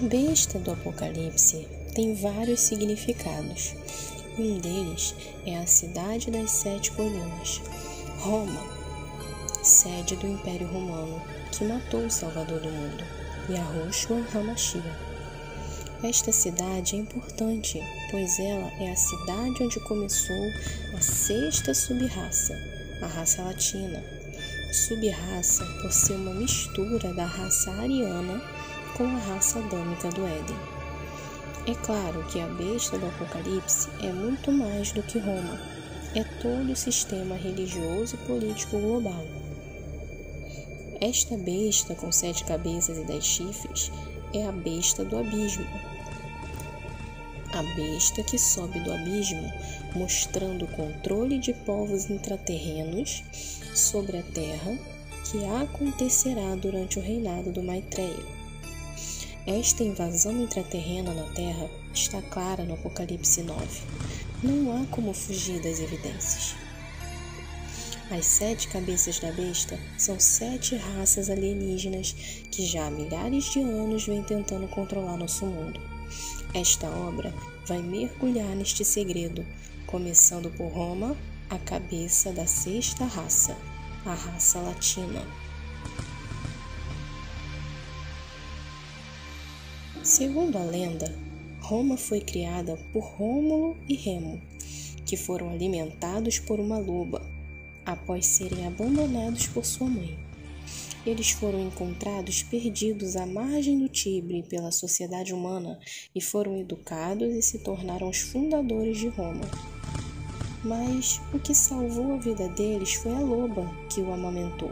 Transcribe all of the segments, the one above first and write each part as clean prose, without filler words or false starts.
besta do Apocalipse tem vários significados. Um deles é a cidade das 7 colinas, Roma, sede do Império Romano, que matou o Salvador do mundo, Yahushua HaMashiach. Esta cidade é importante, pois ela é a cidade onde começou a 6ª sub-raça, a raça latina. Sub-raça por ser uma mistura da raça ariana com a raça adâmica do Éden. É claro que a besta do Apocalipse é muito mais do que Roma, é todo o sistema religioso e político global. Esta besta com 7 cabeças e 10 chifres é a besta do abismo. A besta que sobe do abismo, mostrando o controle de povos intraterrenos sobre a terra que acontecerá durante o reinado do Maitreya. Esta invasão intraterrena na terra está clara no Apocalipse 9. Não há como fugir das evidências. As 7 cabeças da besta são 7 raças alienígenas que já há milhares de anos vêm tentando controlar nosso mundo. Esta obra vai mergulhar neste segredo, começando por Roma, a cabeça da 6ª raça, a raça latina. Segundo a lenda, Roma foi criada por Rômulo e Remo, que foram alimentados por uma loba, após serem abandonados por sua mãe. Eles foram encontrados perdidos à margem do Tibre pela sociedade humana e foram educados e se tornaram os fundadores de Roma. Mas o que salvou a vida deles foi a loba que o amamentou.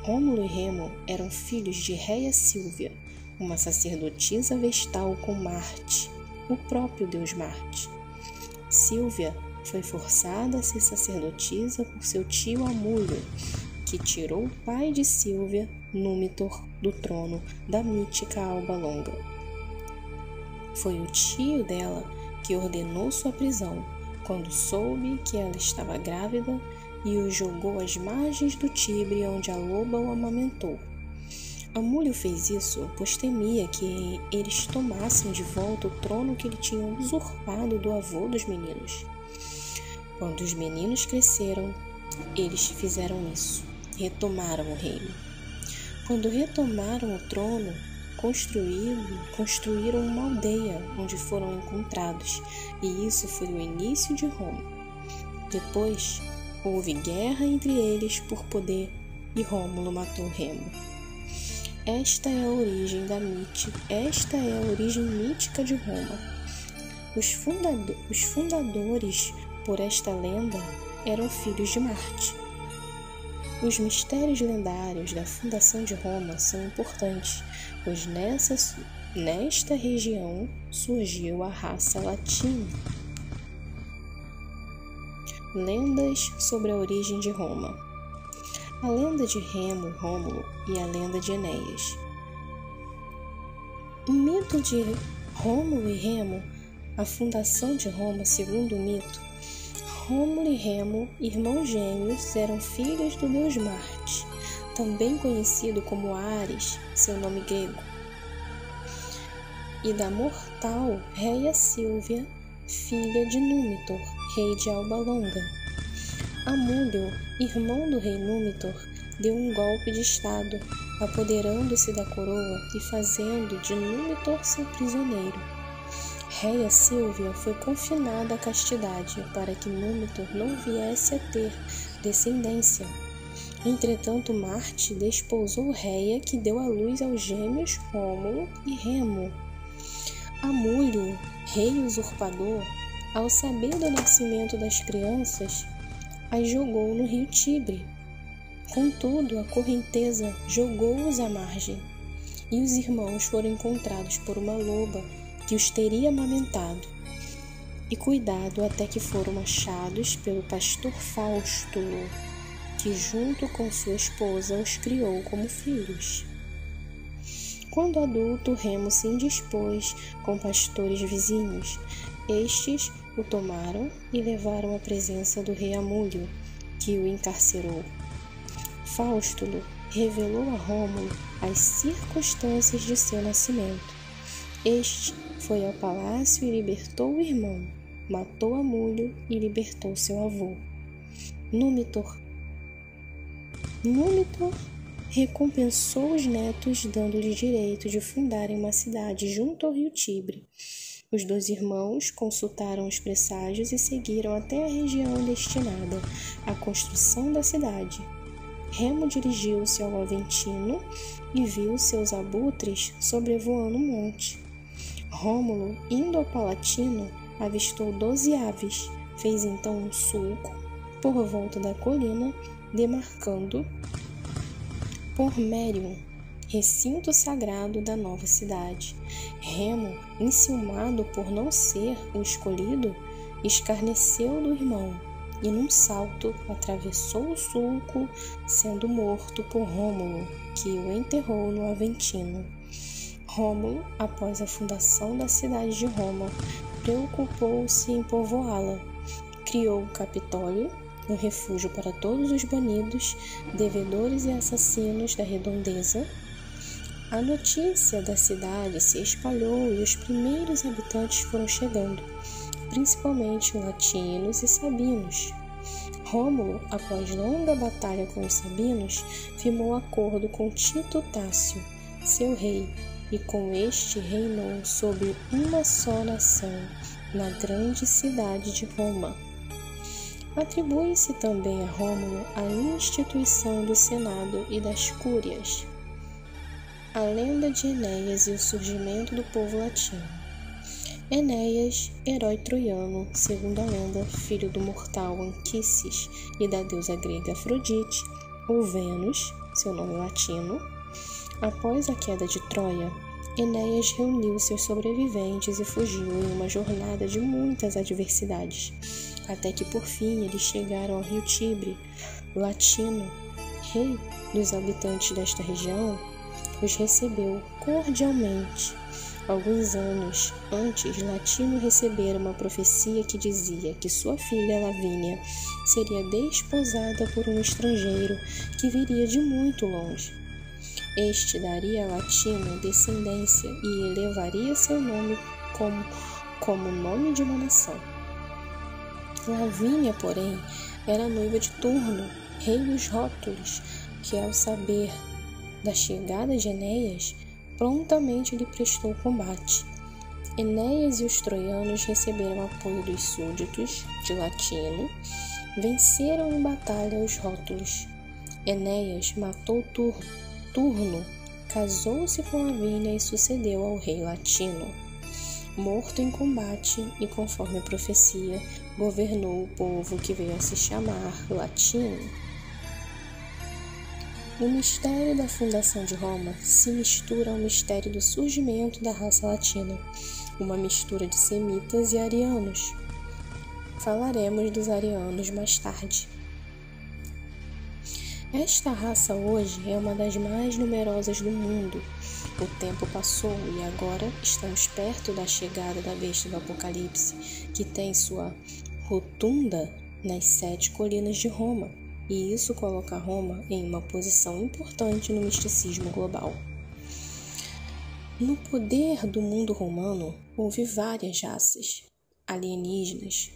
Rômulo e Remo eram filhos de Rhea Sílvia, uma sacerdotisa vestal com Marte, o próprio deus Marte. Sílvia foi forçada a ser sacerdotisa por seu tio Amulho, que tirou o pai de Sílvia, Númitor, do trono da mítica Alba Longa. Foi o tio dela que ordenou sua prisão, quando soube que ela estava grávida e o jogou às margens do Tibre, onde a loba o amamentou. Amulho fez isso pois temia que eles tomassem de volta o trono que ele tinha usurpado do avô dos meninos. Quando os meninos cresceram, eles fizeram isso. Retomaram o reino. Quando retomaram o trono, construíram uma aldeia onde foram encontrados, e isso foi o início de Roma. Depois, houve guerra entre eles por poder e Rômulo matou Remo. Esta é a origem mítica de Roma. Os fundadores, por esta lenda, eram filhos de Marte. Os mistérios lendários da fundação de Roma são importantes, pois nesta região surgiu a raça latina. Lendas sobre a origem de Roma. A lenda de Remo, Rômulo e a lenda de Enéas. O mito de Rômulo e Remo, a fundação de Roma segundo o mito, Rômulo e Remo, irmãos gêmeos, eram filhos do deus Marte, também conhecido como Ares, seu nome grego, e da mortal Rhea Sílvia, filha de Númitor, rei de Alba Longa. Amulho, irmão do rei Númitor, deu um golpe de estado, apoderando-se da coroa e fazendo de Númitor seu prisioneiro. Rhea Sílvia foi confinada à castidade para que Númitor não viesse a ter descendência. Entretanto, Marte desposou Rhea, que deu à luz aos gêmeos Rômulo e Remo. Amulho, rei usurpador, ao saber do nascimento das crianças, as jogou no rio Tibre. Contudo, a correnteza jogou-os à margem, e os irmãos foram encontrados por uma loba que os teria amamentado e cuidado até que foram achados pelo pastor Faustulo, que junto com sua esposa os criou como filhos. Quando adulto, Remo se indispôs com pastores vizinhos. Estes o tomaram e levaram à presença do rei Amulho, que o encarcerou. Faustulo revelou a Rômulo as circunstâncias de seu nascimento. Este foi ao palácio e libertou o irmão, matou Amulho e libertou seu avô. Númitor recompensou os netos, dando-lhes direito de fundarem uma cidade junto ao rio Tibre. Os 2 irmãos consultaram os presságios e seguiram até a região destinada à construção da cidade. Remo dirigiu-se ao Aventino e viu seus abutres sobrevoando o monte. Rômulo, indo ao Palatino, avistou 12 aves. Fez então um sulco por volta da colina, demarcando Pormérium, recinto sagrado da nova cidade. Remo, enciumado por não ser o escolhido, escarneceu do irmão e, num salto, atravessou o sulco, sendo morto por Rômulo, que o enterrou no Aventino. Rômulo, após a fundação da cidade de Roma, preocupou-se em povoá-la. Criou o Capitólio, um refúgio para todos os banidos, devedores e assassinos da redondeza. A notícia da cidade se espalhou e os primeiros habitantes foram chegando, principalmente latinos e sabinos. Rômulo, após longa batalha com os sabinos, firmou acordo com Tito Tácio, seu rei, e com este reinou sobre uma só nação, na grande cidade de Roma. Atribui-se também a Rômulo a instituição do Senado e das Cúrias. A lenda de Enéas e o surgimento do povo latino. Enéas, herói troiano, segundo a lenda, filho do mortal Anquises e da deusa grega Afrodite, ou Vênus, seu nome latino. Após a queda de Troia, Enéas reuniu seus sobreviventes e fugiu em uma jornada de muitas adversidades, até que por fim eles chegaram ao rio Tibre. Latino, rei dos habitantes desta região, os recebeu cordialmente. Alguns anos antes, Latino recebera uma profecia que dizia que sua filha Lavínia seria desposada por um estrangeiro que viria de muito longe. Este daria a Latino descendência e elevaria seu nome como nome de uma nação. Lavínia, porém, era noiva de Turno, rei dos Rótulos, que, ao saber da chegada de Enéas, prontamente lhe prestou combate. Enéas e os troianos receberam apoio dos súditos de Latino, venceram em batalha os Rótulos. Enéas matou Turno, casou-se com Lavínia e sucedeu ao rei Latino. Morto em combate e, conforme a profecia, governou o povo que veio a se chamar Latino. O mistério da fundação de Roma se mistura ao mistério do surgimento da raça latina, uma mistura de semitas e arianos. Falaremos dos arianos mais tarde. Esta raça hoje é uma das mais numerosas do mundo. O tempo passou e agora estamos perto da chegada da besta do Apocalipse, que tem sua rotunda nas 7 colinas de Roma, e isso coloca Roma em uma posição importante no misticismo global. No poder do mundo romano, houve várias raças alienígenas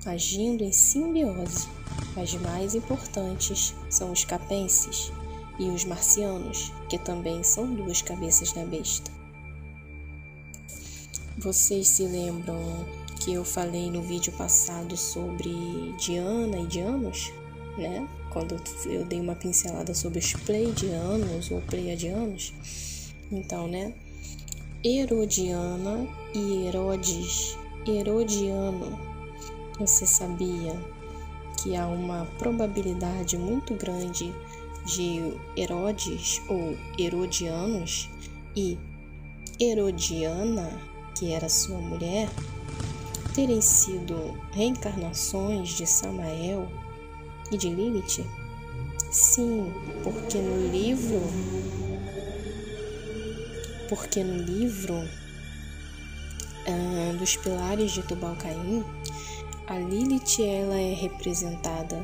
agindo em simbiose. As mais importantes são os capenses e os marcianos, que também são 2 cabeças da besta. Vocês se lembram que eu falei no vídeo passado sobre Diana e Dianos, né? Quando eu dei uma pincelada sobre os Pleiadianos ou Pleiadianos. Então, né? Herodiana e Herodes. Herodiano. Você sabia que há uma probabilidade muito grande de Herodes ou Herodianos e Herodiana, que era sua mulher, terem sido reencarnações de Samael e de Lilith? Sim, porque no livro dos Pilares de Tubal-Caim, a Lilith ela é representada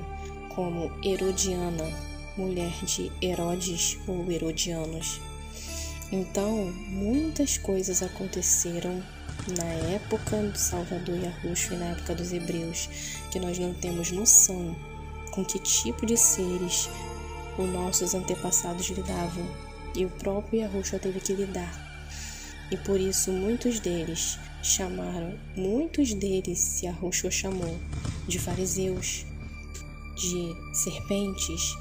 como Herodiana, mulher de Herodes ou Herodianos. Então, muitas coisas aconteceram na época do Salvador Yahushua e na época dos hebreus, que nós não temos noção com que tipo de seres os nossos antepassados lidavam, e o próprio Yahushua teve que lidar. E por isso muitos deles Yahushua chamou de fariseus, de serpentes,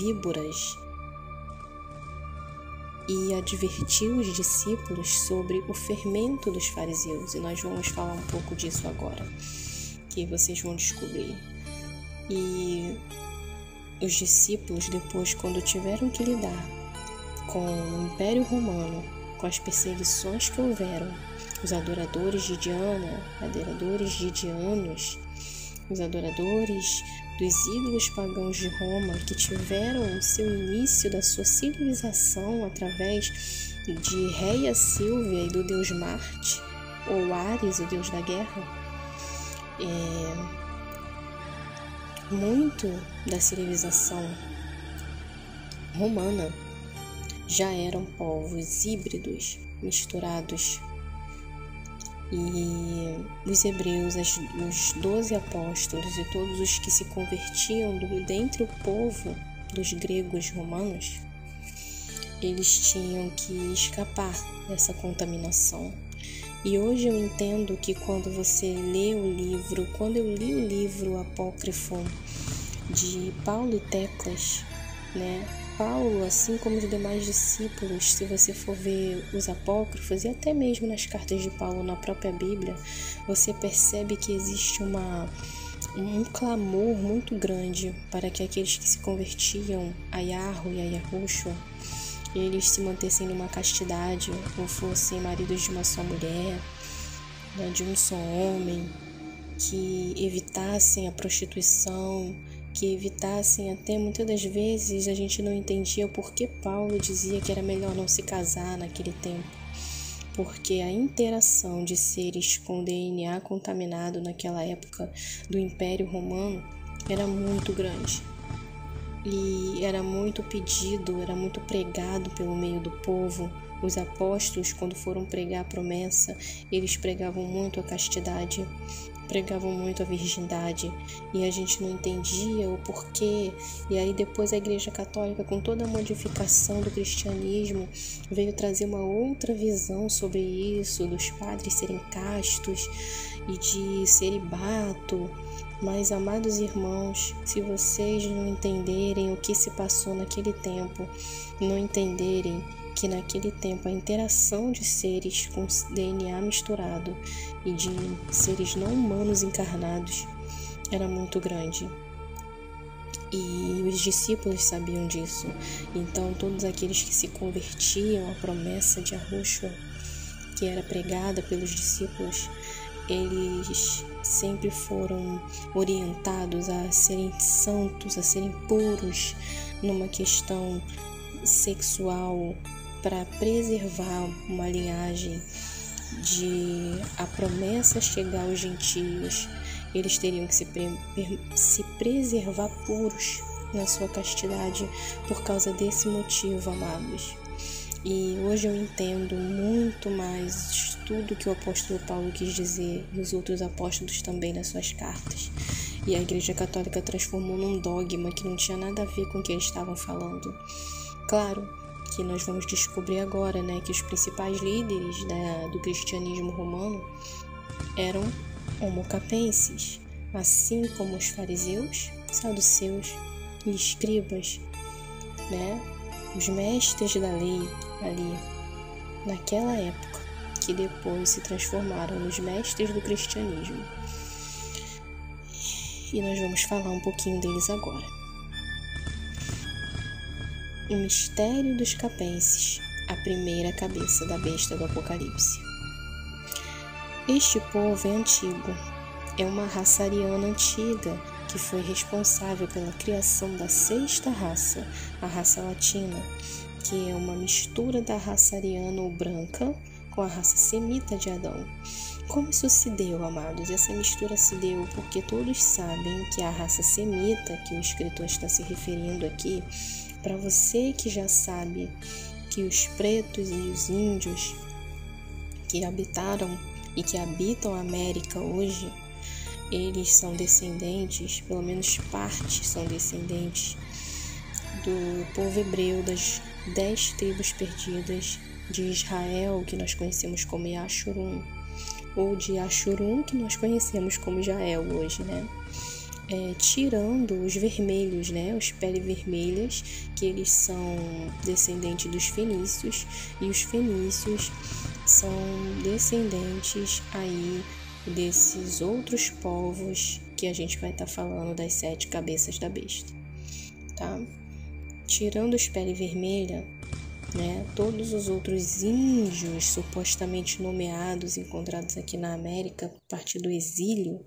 víboras, e advertiu os discípulos sobre o fermento dos fariseus. E nós vamos falar um pouco disso agora, que vocês vão descobrir. E os discípulos, depois, quando tiveram que lidar com o Império Romano, com as perseguições que houveram, os adoradores de Diana, adoradores de Dianos, os adoradores dos ídolos pagãos de Roma, que tiveram o seu início da sua civilização através de Reia Sílvia e do deus Marte, ou Ares, o deus da guerra. Muito da civilização romana já eram povos híbridos, misturados. E os hebreus, os 12 apóstolos e todos os que se convertiam dentre o povo dos gregos romanos, eles tinham que escapar dessa contaminação. E hoje eu entendo que quando eu li o livro apócrifo de Paulo e Teclas, né? Paulo, assim como os demais discípulos, se você for ver os apócrifos e até mesmo nas cartas de Paulo na própria Bíblia, você percebe que existe um clamor muito grande para que aqueles que se convertiam a Yahweh e a Yahushua, eles se mantessem numa castidade, ou fossem maridos de uma só mulher, né, de um só homem, que evitassem a prostituição, que evitassem até, muitas das vezes, a gente não entendia por que Paulo dizia que era melhor não se casar naquele tempo. Porque a interação de seres com DNA contaminado naquela época do Império Romano era muito grande. E era muito pedido, era muito pregado pelo meio do povo. Os apóstolos, quando foram pregar a promessa, eles pregavam muito a castidade, pregavam muito a virgindade, e a gente não entendia o porquê. E aí depois a Igreja Católica, com toda a modificação do cristianismo, veio trazer uma outra visão sobre isso, dos padres serem castos e de celibato. Mas, amados irmãos, se vocês não entenderem o que se passou naquele tempo, não entenderem que naquele tempo a interação de seres com DNA misturado e de seres não humanos encarnados era muito grande. E os discípulos sabiam disso. Então todos aqueles que se convertiam à promessa de Yahushua, que era pregada pelos discípulos, eles sempre foram orientados a serem santos, a serem puros numa questão sexual, para preservar uma linhagem de a promessa chegar aos gentios. Eles teriam que se preservar puros na sua castidade por causa desse motivo, amados. E hoje eu entendo muito mais tudo que o apóstolo Paulo quis dizer, e os outros apóstolos também nas suas cartas. E a Igreja Católica transformou num dogma que não tinha nada a ver com o que eles estavam falando. Claro que nós vamos descobrir agora, né, que os principais líderes do cristianismo romano eram homocapenses, assim como os fariseus, saduceus e escribas, né, os mestres da lei ali naquela época, que depois se transformaram nos mestres do cristianismo. E nós vamos falar um pouquinho deles agora. O mistério dos capenses, a primeira cabeça da besta do Apocalipse. Este povo é antigo, é uma raça ariana antiga que foi responsável pela criação da sexta raça, a raça latina, que é uma mistura da raça ariana ou branca com a raça semita de Adão. Como isso se deu, amados? Essa mistura se deu porque todos sabem que a raça semita, que o escritor está se referindo aqui, para você que já sabe que os pretos e os índios que habitaram e que habitam a América hoje, eles são descendentes, pelo menos parte são descendentes do povo hebreu, das 10 tribos perdidas de Israel, que nós conhecemos como Yashurum, ou de Yashurum, que nós conhecemos como Jael hoje, né? Tirando os vermelhos, né? Os pele vermelhas, que eles são descendentes dos fenícios, e os fenícios são descendentes aí desses outros povos que a gente vai estar falando das 7 cabeças da besta, tá? Tirando os pele vermelha, né, todos os outros índios supostamente nomeados, encontrados aqui na América a partir do exílio,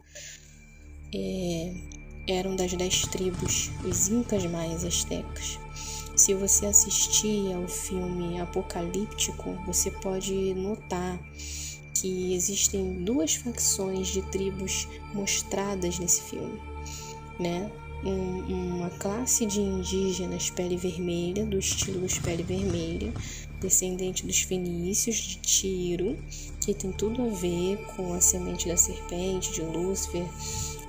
eram das 10 tribos, os incas maias astecas. Se você assistir ao filme Apocalíptico, você pode notar que existem 2 facções de tribos mostradas nesse filme, né? Uma classe de indígenas pele vermelha, do estilo dos pele vermelha, descendente dos fenícios, de Tiro, que tem tudo a ver com a semente da serpente, de Lúcifer,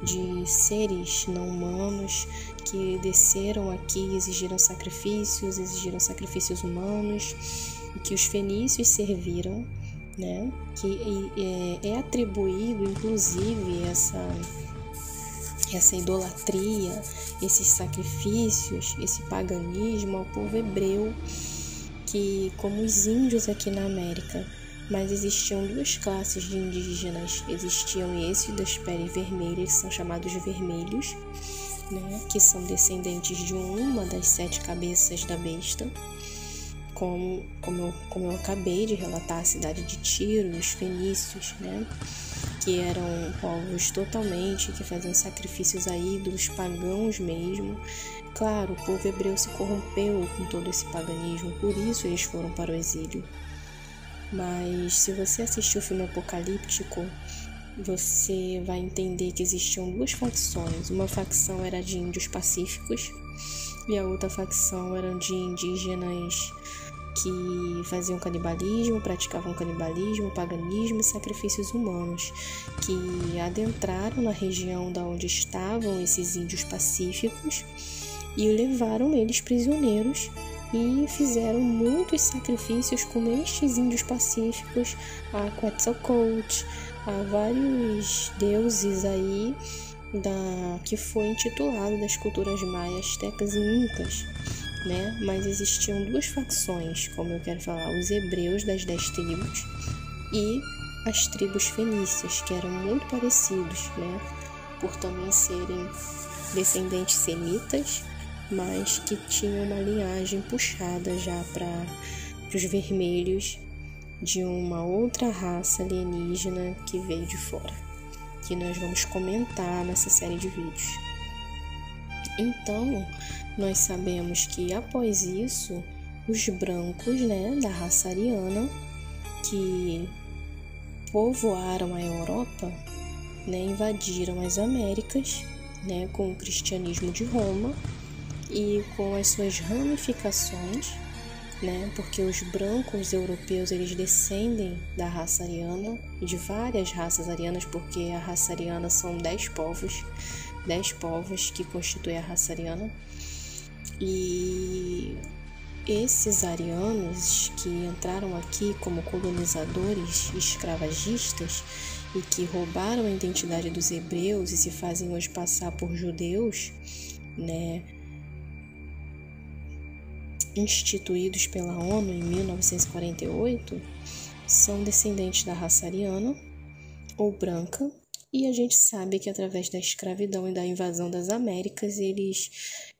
de seres não humanos que desceram aqui e exigiram sacrifícios humanos, e que os fenícios serviram, né? Que é atribuído, inclusive, essa idolatria, esses sacrifícios, esse paganismo ao povo hebreu, que como os índios aqui na América. Mas existiam 2 classes de indígenas. Existiam esses das peles vermelhas, que são chamados vermelhos, né, que são descendentes de uma das 7 cabeças da besta, como eu acabei de relatar, a cidade de Tiro, os fenícios, né, que eram povos totalmente que faziam sacrifícios a ídolos pagãos mesmo. Claro, o povo hebreu se corrompeu com todo esse paganismo, por isso eles foram para o exílio. Mas se você assistir o filme Apocalíptico, você vai entender que existiam 2 facções. Uma facção era de índios pacíficos e a outra facção era de indígenas que faziam canibalismo, praticavam canibalismo, paganismo e sacrifícios humanos, que adentraram na região da onde estavam esses índios pacíficos e levaram eles prisioneiros e fizeram muitos sacrifícios com estes índios pacíficos, a Quetzalcoatl, a vários deuses aí que foi intitulado das culturas maias, astecas e incas, né? Mas existiam 2 facções, como eu quero falar, os hebreus das 10 tribos e as tribos fenícias, que eram muito parecidos, né? Por também serem descendentes semitas, mas que tinham uma linhagem puxada já para os vermelhos de uma outra raça alienígena que veio de fora, que nós vamos comentar nessa série de vídeos. Então, nós sabemos que após isso, os brancos, né, da raça ariana, que povoaram a Europa, né, invadiram as Américas, né, com o cristianismo de Roma e com as suas ramificações, né, porque os brancos europeus eles descendem da raça ariana e de várias raças arianas, porque a raça ariana são 10 povos que constituem a raça ariana. E esses arianos que entraram aqui como colonizadores escravagistas e que roubaram a identidade dos hebreus e se fazem hoje passar por judeus, né, instituídos pela ONU em 1948, são descendentes da raça ariana ou branca, e a gente sabe que através da escravidão e da invasão das Américas eles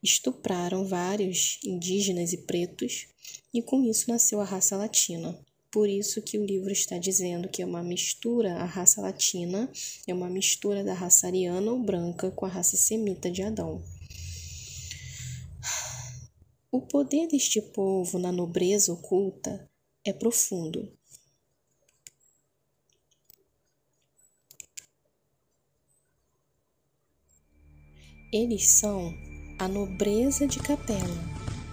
estupraram vários indígenas e pretos, e com isso nasceu a raça latina. Por isso que o livro está dizendo que é uma mistura, a raça latina é uma mistura da raça ariana ou branca com a raça semita de Adão. O poder deste povo na nobreza oculta é profundo. Eles são a nobreza de Capela,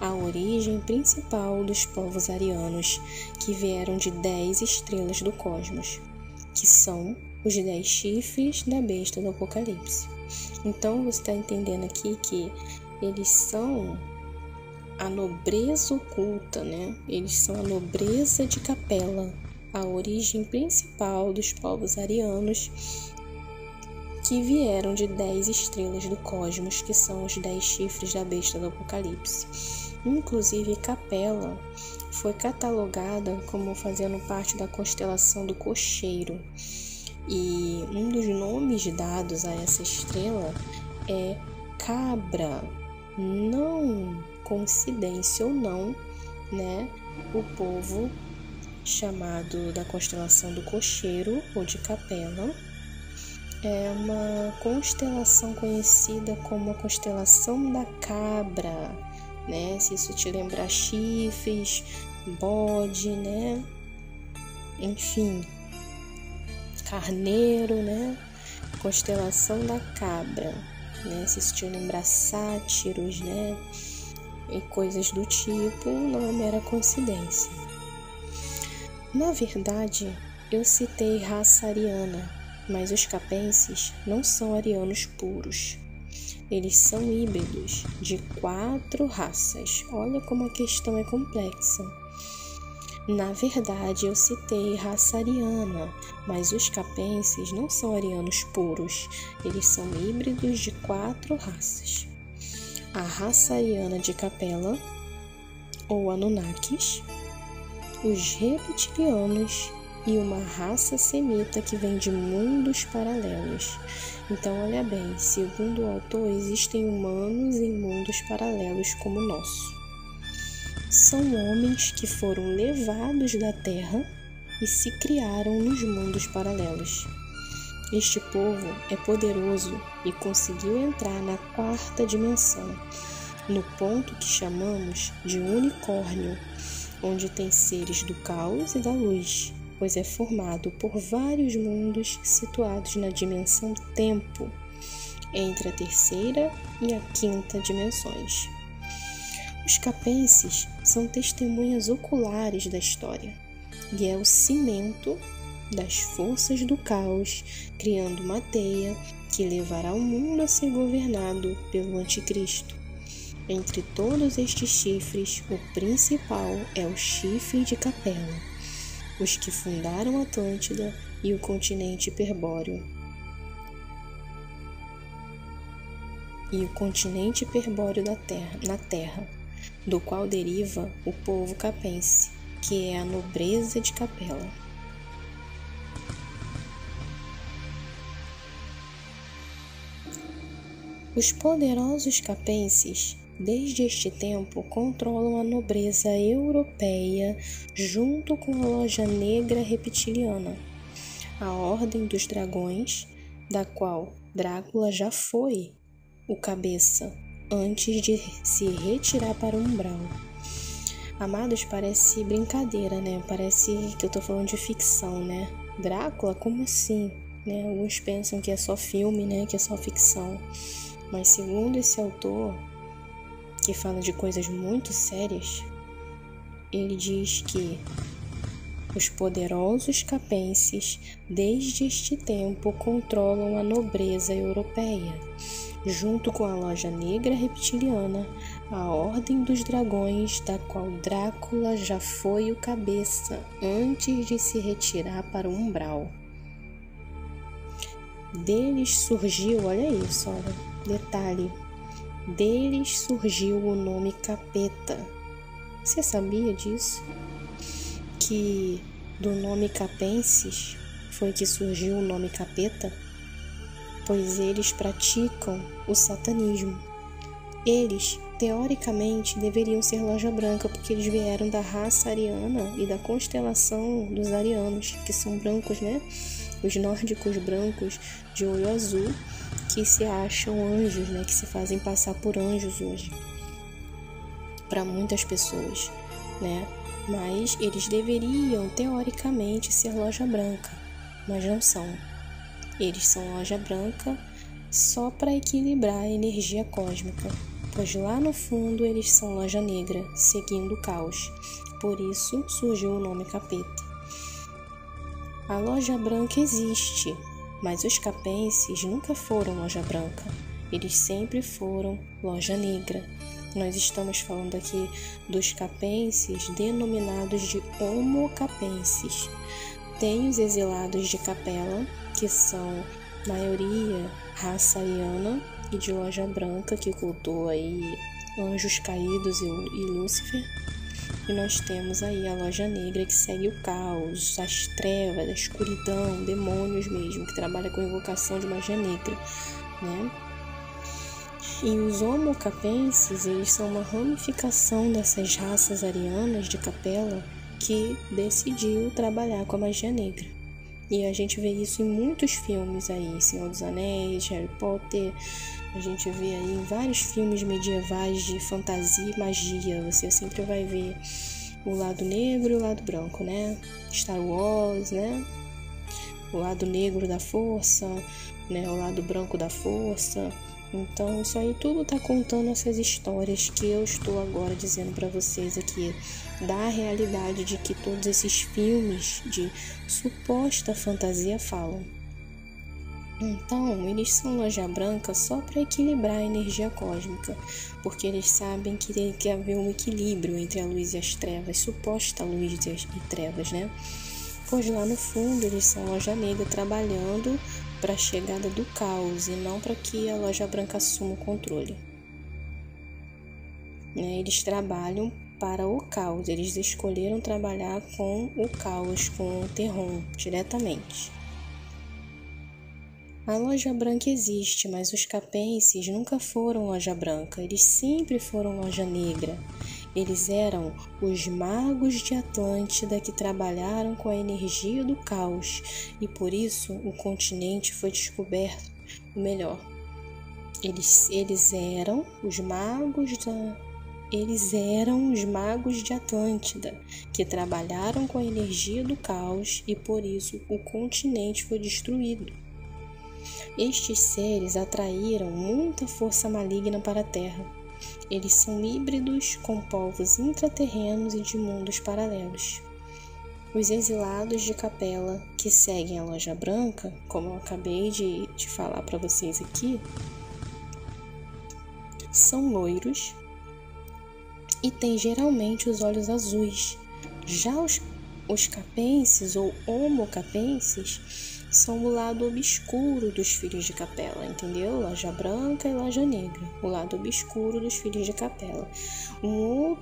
a origem principal dos povos arianos, que vieram de 10 estrelas do cosmos, que são os 10 chifres da besta do Apocalipse. Então você está entendendo aqui que eles são a nobreza oculta, né? Eles são a nobreza de Capela, a origem principal dos povos arianos, que vieram de 10 estrelas do cosmos, que são os 10 chifres da besta do Apocalipse. Inclusive, Capela foi catalogada como fazendo parte da constelação do Cocheiro. E um dos nomes dados a essa estrela é Cabra. Não coincidência ou não, né? O povo chamado da constelação do Cocheiro ou de Capela é uma constelação conhecida como a constelação da Cabra, né? Se isso te lembrar chifres, bode, né? Enfim, carneiro, né? Constelação da Cabra, né? Se isso te lembrar sátiros, né? E coisas do tipo, não é mera coincidência. Na verdade, eu citei raça ariana, mas os capenses não são arianos puros. Eles são híbridos de 4 raças. Olha como a questão é complexa. Na verdade, eu citei raça ariana, mas os capenses não são arianos puros. Eles são híbridos de 4 raças. A raça ariana de Capela, ou Anunnakis, os reptilianos e uma raça semita que vem de mundos paralelos. Então, olha bem, segundo o autor, existem humanos em mundos paralelos como o nosso. São homens que foram levados da Terra e se criaram nos mundos paralelos. Este povo é poderoso e conseguiu entrar na 4ª dimensão, no ponto que chamamos de unicórnio, onde tem seres do caos e da luz, pois é formado por vários mundos situados na dimensão tempo, entre a 3ª e a 5ª dimensões. Os capenses são testemunhas oculares da história, e é o cimento das forças do caos, criando uma teia que levará o mundo a ser governado pelo anticristo. Entre todos estes chifres, o principal é o chifre de Capela, os que fundaram Atlântida e o continente hiperbóreo. Na Terra, do qual deriva o povo capense, que é a nobreza de Capela. Os poderosos capenses, desde este tempo, controlam a nobreza europeia junto com a loja negra reptiliana, a Ordem dos Dragões, da qual Drácula já foi o cabeça antes de se retirar para o umbral. Amados, parece brincadeira, né? Parece que eu tô falando de ficção, né? Drácula? Como assim? Né? Alguns pensam que é só filme, né? Que é só ficção. Mas segundo esse autor, que fala de coisas muito sérias, ele diz que os poderosos capenses, desde este tempo, controlam a nobreza europeia, junto com a loja negra reptiliana, a Ordem dos Dragões, da qual Drácula já foi o cabeça antes de se retirar para o umbral. Deles surgiu, olha isso, olha, detalhe, deles surgiu o nome Capeta. Você sabia disso? Que do nome Capenses foi que surgiu o nome Capeta? Pois eles praticam o satanismo. Eles, teoricamente, deveriam ser loja branca, porque eles vieram da raça ariana e da constelação dos arianos, que são brancos, né? Os nórdicos brancos de olho azul, que se acham anjos, né? Que se fazem passar por anjos hoje, para muitas pessoas, né? Mas eles deveriam, teoricamente, ser loja branca, mas não são. Eles são loja branca só para equilibrar a energia cósmica, pois lá no fundo eles são loja negra, seguindo o caos. Por isso surgiu o nome capeta. A loja branca existe, mas os capenses nunca foram loja branca. Eles sempre foram loja negra. Nós estamos falando aqui dos capenses denominados de homocapenses. Tem os exilados de Capela, que são maioria raça ariana e de loja branca, que cultua aí anjos caídos e Lúcifer. E nós temos aí a loja negra, que segue o caos, as trevas, a escuridão, demônios mesmo, que trabalha com invocação de magia negra, né? E os homocapenses, eles são uma ramificação dessas raças arianas de Capela que decidiu trabalhar com a magia negra. E a gente vê isso em muitos filmes aí, Senhor dos Anéis, Harry Potter. A gente vê aí em vários filmes medievais de fantasia e magia. Você sempre vai ver o lado negro e o lado branco, né? Star Wars, né? O lado negro da força, né? O lado branco da força. Então, isso aí tudo tá contando essas histórias que eu estou agora dizendo para vocês aqui, da realidade de que todos esses filmes de suposta fantasia falam. Então, eles são loja branca só para equilibrar a energia cósmica, porque eles sabem que tem que haver um equilíbrio entre a luz e as trevas, suposta luz e trevas, né? Pois lá no fundo eles são loja negra trabalhando para a chegada do caos e não para que a loja branca assuma o controle. Eles trabalham para o caos, eles escolheram trabalhar com o caos, com o terror, diretamente. A loja branca existe, mas os capenses nunca foram loja branca, eles sempre foram loja negra. Eles eram os magos de Atlântida que trabalharam com a energia do caos e por isso o continente foi descoberto, ou melhor, eles eram os magos de Atlântida que trabalharam com a energia do caos e por isso o continente foi destruído. Estes seres atraíram muita força maligna para a Terra. Eles são híbridos com povos intraterrenos e de mundos paralelos. Os exilados de Capela, que seguem a loja branca, como eu acabei de falar para vocês aqui, são loiros e têm geralmente os olhos azuis. Já os capenses ou homocapenses são o lado obscuro dos filhos de Capela, entendeu? Loja branca e loja negra, o lado obscuro dos filhos de Capela. Uma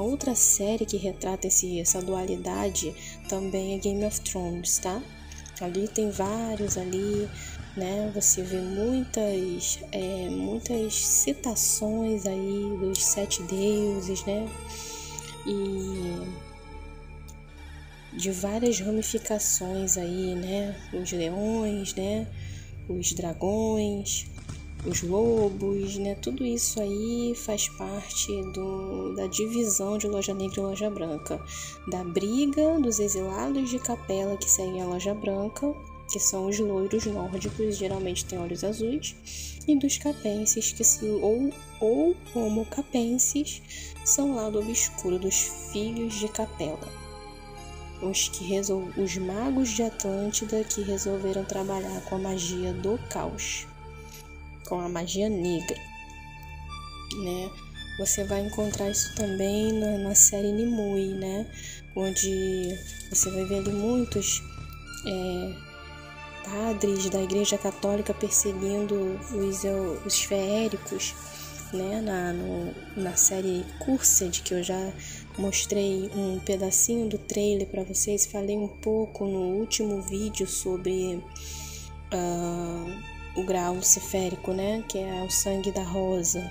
outra série que retrata essa dualidade também é Game of Thrones, tá? Ali tem vários ali, né? Você vê muitas citações aí dos 7 deuses, né? E de várias ramificações aí, né? Os leões, né? Os dragões, os lobos, né? Tudo isso aí faz parte da divisão de loja negra e loja branca, da briga dos exilados de Capela que seguem a loja branca, que são os loiros nórdicos, geralmente têm olhos azuis, e dos capenses, que ou homocapenses, são o lado obscuro dos filhos de Capela. Os magos de Atlântida que resolveram trabalhar com a magia do caos, com a magia negra, né? Você vai encontrar isso também na série Nimue, né? Onde você vai ver ali muitos padres da Igreja Católica perseguindo os feéricos, né? Na série Cursed, que eu já mostrei um pedacinho do trailer para vocês, falei um pouco no último vídeo sobre o grau luciférico, né? Que é o sangue da rosa.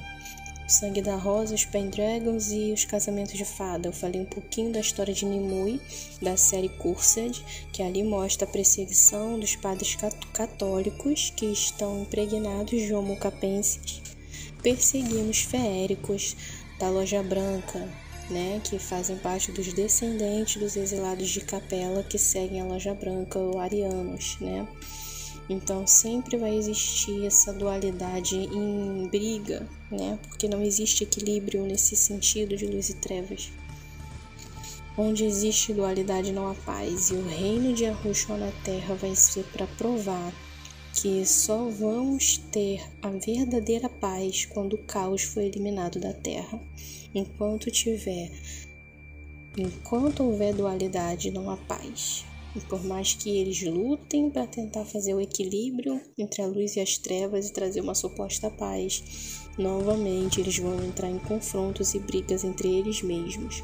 O sangue da rosa, os Pendragons e os casamentos de fada. Eu falei um pouquinho da história de Nimue, da série Cursed, que ali mostra a perseguição dos padres católicos que estão impregnados de homocapenses, perseguindo os feéricos da loja branca, né, que fazem parte dos descendentes dos exilados de Capela que seguem a loja branca ou arianos, né? Então sempre vai existir essa dualidade em briga, né? Porque não existe equilíbrio nesse sentido de luz e trevas. Onde existe dualidade não há paz, e o reino de Yahushua na terra vai ser para provar que só vamos ter a verdadeira paz quando o caos for eliminado da terra. Enquanto houver dualidade, não há paz. E por mais que eles lutem para tentar fazer o equilíbrio entre a luz e as trevas e trazer uma suposta paz, novamente eles vão entrar em confrontos e brigas entre eles mesmos.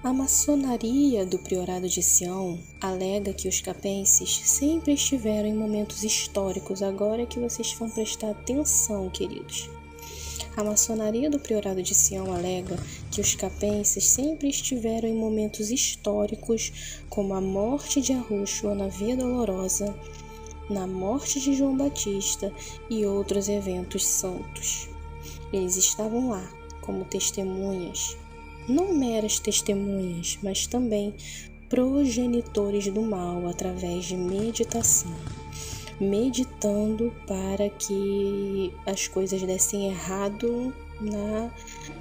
A maçonaria do Priorado de Sião alega que os capenses sempre estiveram em momentos históricos, agora que vocês vão prestar atenção, queridos. A maçonaria do Priorado de Sião alega que os capenses sempre estiveram em momentos históricos, como a morte de Yahushua na Via Dolorosa, na morte de João Batista e outros eventos santos. Eles estavam lá como testemunhas, não meras testemunhas, mas também progenitores do mal através de meditação, meditando para que as coisas dessem errado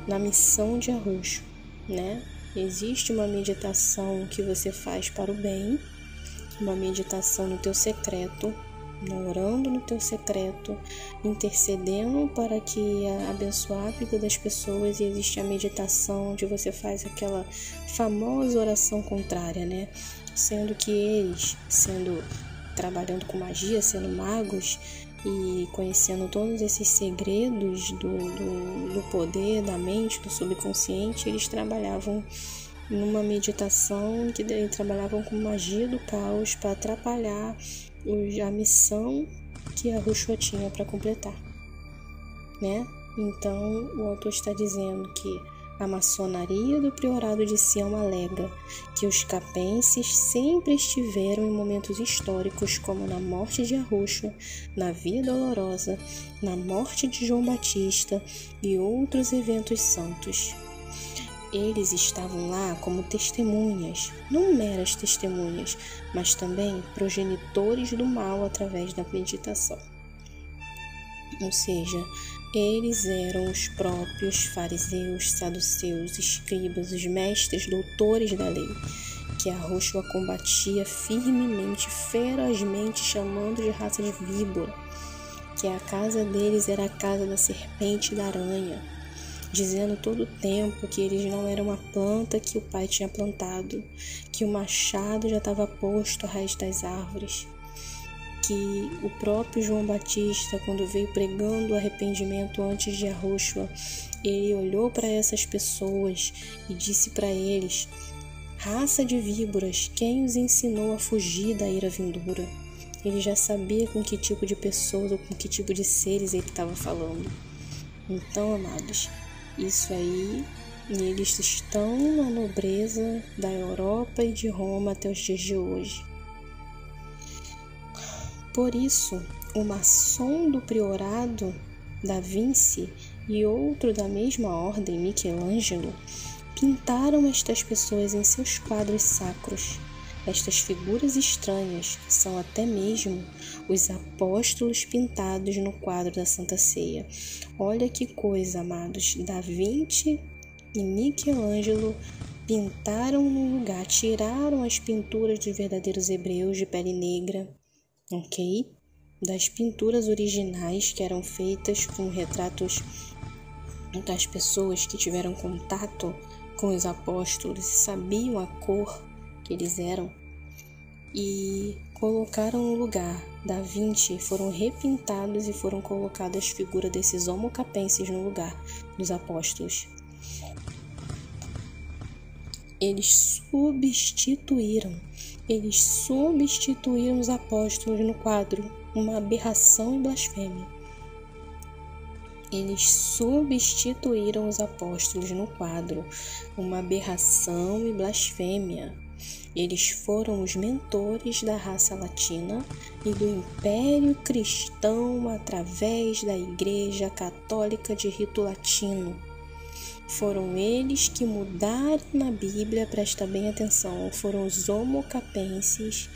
na missão de Yahushua, né? Existe uma meditação que você faz para o bem, uma meditação no teu secreto, orando no teu secreto, intercedendo para que abençoar a vida das pessoas, e existe a meditação onde você faz aquela famosa oração contrária, né? Sendo que eles, trabalhando com magia, sendo magos e conhecendo todos esses segredos do poder, da mente, do subconsciente, eles trabalhavam numa meditação que trabalhavam com magia do caos para atrapalhar a missão que Yahushua tinha para completar, né? Então, o autor está dizendo que a maçonaria do Priorado de Sião alega que os capenses sempre estiveram em momentos históricos, como na morte de Yahushua, na Via Dolorosa, na morte de João Batista e outros eventos santos. Eles estavam lá como testemunhas, não meras testemunhas, mas também progenitores do mal através da meditação. Ou seja, eles eram os próprios fariseus, saduceus, escribas, os mestres, doutores da lei, que Yahushua combatia firmemente, ferozmente, chamando de raça de víbora, que a casa deles era a casa da serpente e da aranha, dizendo todo o tempo que eles não eram uma planta que o Pai tinha plantado, que o machado já estava posto à raiz das árvores, que o próprio João Batista, quando veio pregando o arrependimento antes de Yahushua, ele olhou para essas pessoas e disse para eles: raça de víboras, quem os ensinou a fugir da ira vindoura? Ele já sabia com que tipo de pessoas ou com que tipo de seres ele estava falando. Então, amados, isso aí, eles estão na nobreza da Europa e de Roma até os dias de hoje. Por isso, o maçom do Priorado, Da Vinci, e outro da mesma ordem, Michelangelo, pintaram estas pessoas em seus quadros sacros. Estas figuras estranhas são até mesmo os apóstolos pintados no quadro da Santa Ceia. Olha que coisa, amados. Da Vinci e Michelangelo pintaram no lugar, tiraram as pinturas dos verdadeiros hebreus de pele negra, ok? Das pinturas originais que eram feitas com retratos das pessoas que tiveram contato com os apóstolos e sabiam a cor que eles eram, e colocaram no lugar. Da Vinci foram repintados e foram colocadas as figuras desses homocapenses no lugar dos apóstolos. Eles substituíram os apóstolos no quadro, uma aberração e blasfêmia. Eles substituíram os apóstolos no quadro, uma aberração e blasfêmia. Eles foram os mentores da raça latina e do Império Cristão através da Igreja Católica de Rito Latino. Foram eles que mudaram na Bíblia, presta bem atenção, foram os homocapenses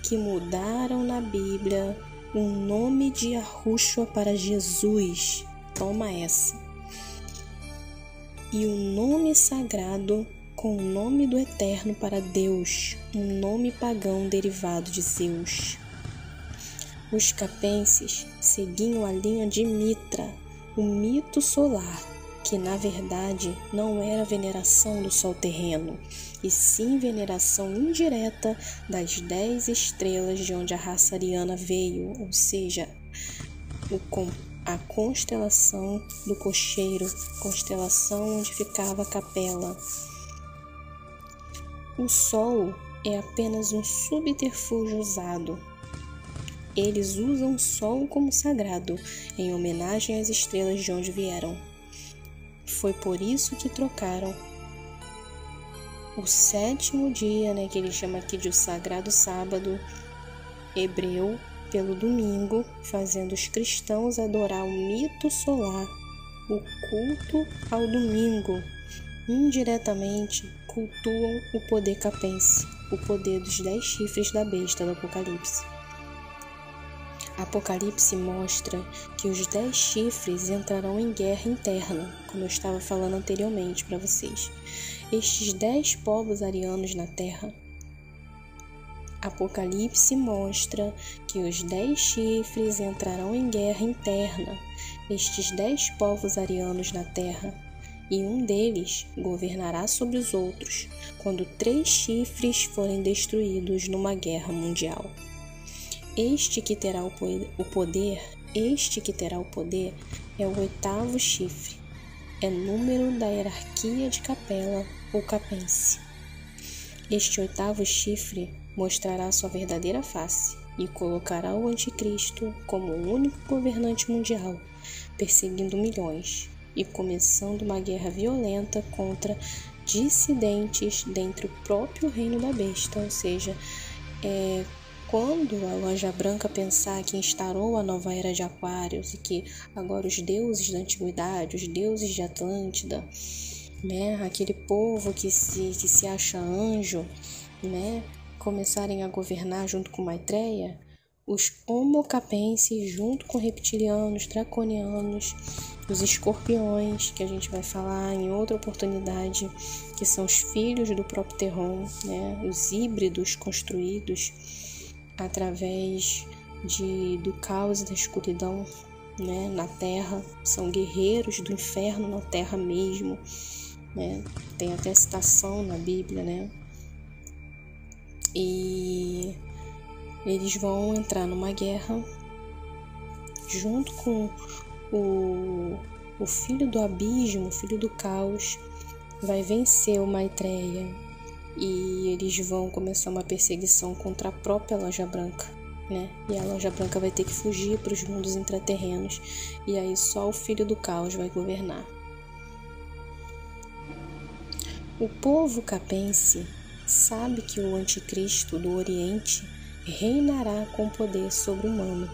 que mudaram na Bíblia o nome de Yahushua para Jesus. Toma essa. E o nome sagrado com o nome do Eterno para Deus, um nome pagão derivado de Zeus. Os capenses seguiam a linha de Mitra, o mito solar, que na verdade não era veneração do sol terreno, e sim veneração indireta das 10 estrelas de onde a raça ariana veio, ou seja, a constelação do cocheiro, constelação onde ficava a capela. O sol é apenas um subterfúgio usado. Eles usam o sol como sagrado, em homenagem às estrelas de onde vieram. Foi por isso que trocaram o 7º dia, que ele chama aqui de o sagrado sábado hebreu, pelo domingo, fazendo os cristãos adorar o mito solar, o culto ao domingo. Indiretamente, cultuam o poder capense, o poder dos 10 chifres da besta do Apocalipse. Apocalipse mostra que os 10 chifres entrarão em guerra interna, como eu estava falando anteriormente para vocês. Estes 10 povos arianos na Terra. Apocalipse mostra que os 10 chifres entrarão em guerra interna, estes 10 povos arianos na Terra, e um deles governará sobre os outros, quando 3 chifres forem destruídos numa guerra mundial. Este que terá o poder é o 8º chifre, é número da hierarquia de capela ou capense. Este 8º chifre mostrará sua verdadeira face e colocará o anticristo como o único governante mundial, perseguindo milhões e começando uma guerra violenta contra dissidentes dentro do próprio reino da besta, ou seja, quando a Loja Branca pensar que instaurou a nova era de Aquários e que agora os deuses da antiguidade, os deuses de Atlântida, aquele povo que se acha anjo, começarem a governar junto com Maitreya, os homocapenses, junto com reptilianos, draconianos, os escorpiões, que a gente vai falar em outra oportunidade, que são os filhos do próprio Terron, os híbridos construídos através do caos e da escuridão, na Terra, são guerreiros do inferno na Terra mesmo, tem até citação na Bíblia, e eles vão entrar numa guerra junto com o filho do abismo, o filho do caos, vai vencer o Maitreya. E eles vão começar uma perseguição contra a própria Loja Branca, E a Loja Branca vai ter que fugir para os mundos intraterrenos. E aí só o filho do caos vai governar. O povo capense sabe que o anticristo do Oriente reinará com poder sobre-humano.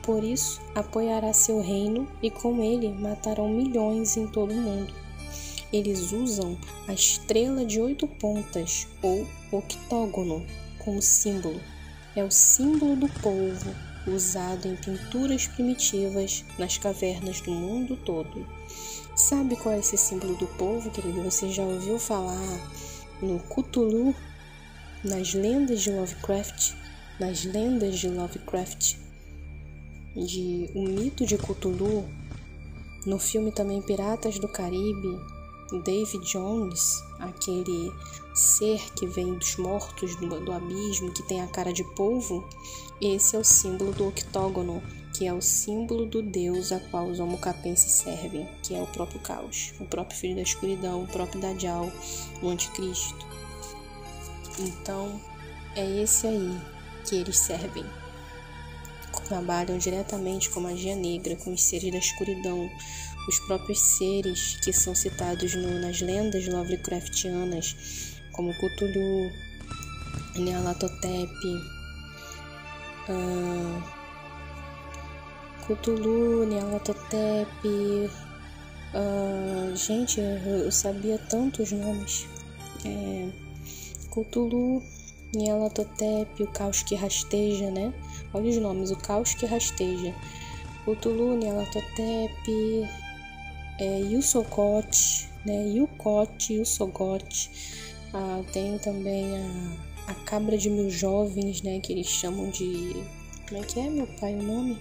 Por isso, apoiará seu reino e com ele matarão milhões em todo o mundo. Eles usam a estrela de 8 pontas, ou octógono, como símbolo. É o símbolo do povo, usado em pinturas primitivas nas cavernas do mundo todo. Sabe qual é esse símbolo do povo, querido? Você já ouviu falar no Cthulhu, nas lendas de Lovecraft? O mito de Cthulhu, no filme também Piratas do Caribe, Davy Jones, aquele ser que vem dos mortos do abismo, que tem a cara de polvo, esse é o símbolo do octógono, que é o símbolo do Deus a qual os homocapenses servem, que é o próprio caos, o próprio filho da escuridão, o próprio Dajjal, o anticristo. Então, é esse aí que eles servem. Trabalham diretamente com magia negra, com os seres da escuridão, os próprios seres que são citados nas lendas Lovecraftianas, como Cthulhu, Nyarlathotep, Gente, eu sabia tantos nomes. Cthulhu, Nyarlathotep, o caos que rasteja, né? Olha os nomes, o caos que rasteja. Cthulhu, Nyarlathotep, Yusokot, né? Yukot, Yusogot. Tem também a cabra de 1000 jovens, né? Que eles chamam de... Como é que é, meu pai, o nome?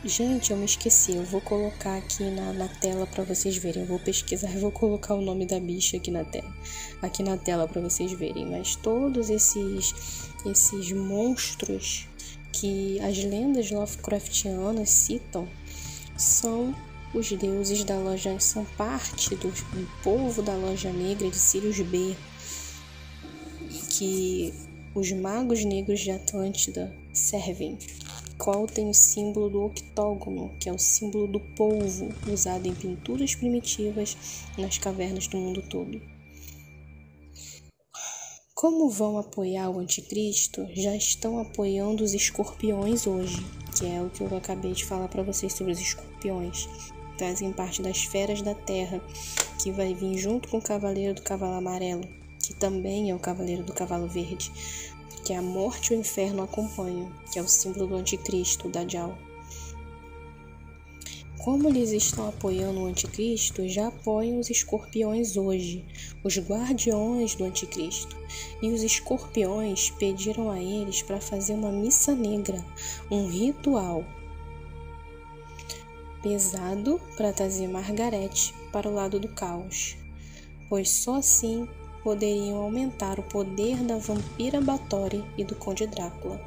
Gente, eu me esqueci. Eu vou colocar aqui na tela para vocês verem. Eu vou pesquisar e vou colocar o nome da bicha aqui na tela para vocês verem. Mas todos esses monstros que as lendas Lovecraftianas citam são os deuses da Loja, são parte do povo da Loja Negra de Sirius B, que os magos negros de Atlântida servem, qual tem o símbolo do octógono, que é o símbolo do polvo, usado em pinturas primitivas nas cavernas do mundo todo. Como vão apoiar o anticristo, já estão apoiando os escorpiões hoje, que é o que eu acabei de falar para vocês sobre os escorpiões. Fazem parte das feras da terra, que vai vir junto com o cavaleiro do cavalo amarelo, que também é o cavaleiro do cavalo verde, que a morte e o inferno acompanham, que é o símbolo do anticristo, da Dajjal. Como eles estão apoiando o anticristo, já apoiam os escorpiões hoje, os guardiões do anticristo. E os escorpiões pediram a eles para fazer uma missa negra, um ritual pesado para trazer Margarete para o lado do caos, pois só assim poderiam aumentar o poder da vampira Báthory e do Conde Drácula.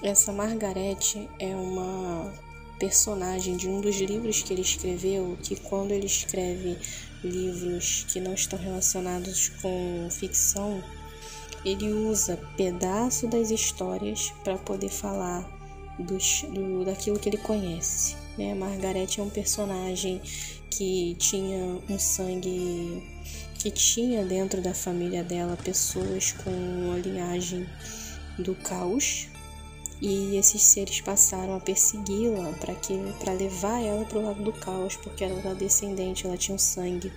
Essa Margarete é uma personagem de um dos livros que ele escreveu, que quando ele escreve livros que não estão relacionados com ficção, ele usa pedaço das histórias para poder falar daquilo que ele conhece, né? Margarete é um personagem que tinha um sangue, que tinha dentro da família dela pessoas com a linhagem do caos, e esses seres passaram a persegui-la para levar ela para o lado do caos, porque ela era descendente, ela tinha um sangue,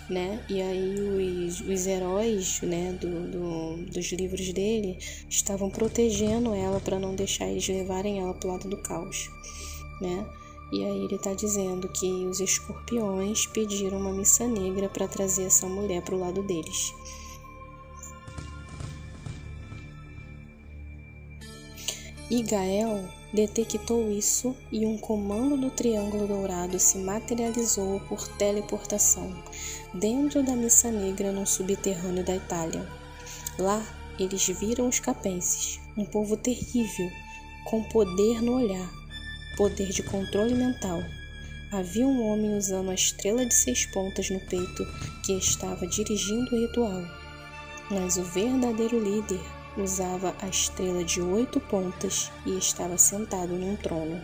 né? E aí os heróis, né, dos livros dele estavam protegendo ela para não deixar eles levarem ela para o lado do caos, né? E aí ele está dizendo que os escorpiões pediram uma missa negra para trazer essa mulher para o lado deles. E Gael detectou isso e um comando do Triângulo Dourado se materializou por teleportação dentro da Missa Negra num subterrâneo da Itália. Lá, eles viram os capenses, um povo terrível, com poder no olhar, poder de controle mental. Havia um homem usando a estrela de 6 pontas no peito que estava dirigindo o ritual, mas o verdadeiro líder usava a estrela de 8 pontas e estava sentado num trono.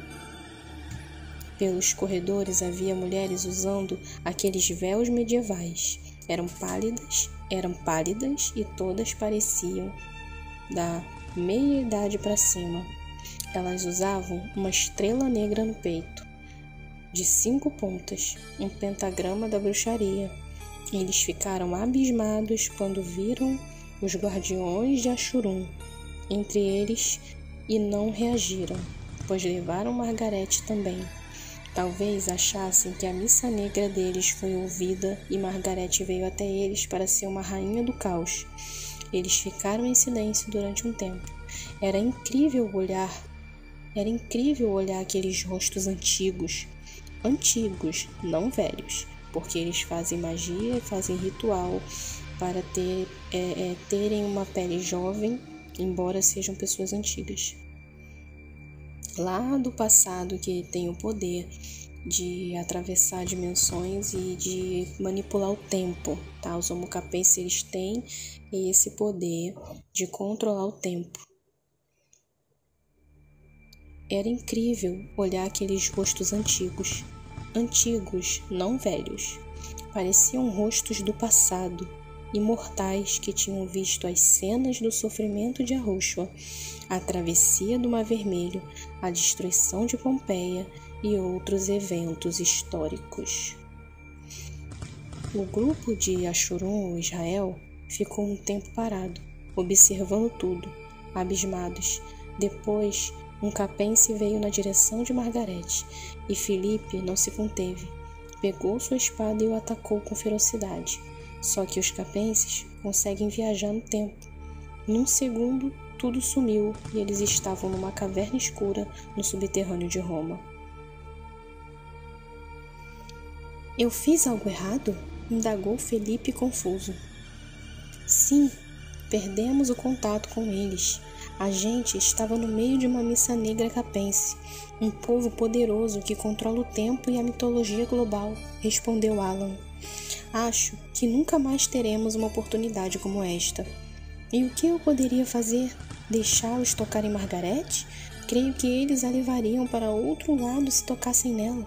Pelos corredores havia mulheres usando aqueles véus medievais. Eram pálidas e todas pareciam da meia-idade para cima. Elas usavam uma estrela negra no peito, de 5 pontas, um pentagrama da bruxaria. Eles ficaram abismados quando viram os guardiões de Achurum entre eles e não reagiram, pois levaram Margarete também. Talvez achassem que a missa negra deles foi ouvida e Margarete veio até eles para ser uma rainha do caos. Eles ficaram em silêncio durante um tempo. Era incrível olhar aqueles rostos antigos, não velhos, porque eles fazem magia e fazem ritual para terem uma pele jovem, embora sejam pessoas antigas. Lá do passado, que tem o poder de atravessar dimensões e de manipular o tempo, tá? Os Homo capenses, eles têm esse poder de controlar o tempo. Era incrível olhar aqueles rostos antigos, não velhos. Pareciam rostos do passado, imortais que tinham visto as cenas do sofrimento de Arroxoa, a travessia do Mar Vermelho, a destruição de Pompeia e outros eventos históricos. O grupo de Ashurum, ou Israel, ficou um tempo parado, observando tudo, abismados. Depois, um capense veio na direção de Margarete, e Filipe não se conteve. Pegou sua espada e o atacou com ferocidade. Só que os capenses conseguem viajar no tempo. Num segundo, tudo sumiu e eles estavam numa caverna escura no subterrâneo de Roma. Eu fiz algo errado? Indagou Felipe confuso. Sim, perdemos o contato com eles. A gente estava no meio de uma missa negra capense, um povo poderoso que controla o tempo e a mitologia global, respondeu Alan. Acho que nunca mais teremos uma oportunidade como esta. E o que eu poderia fazer? Deixá-los tocarem Margarete? Creio que eles a levariam para outro lado se tocassem nela.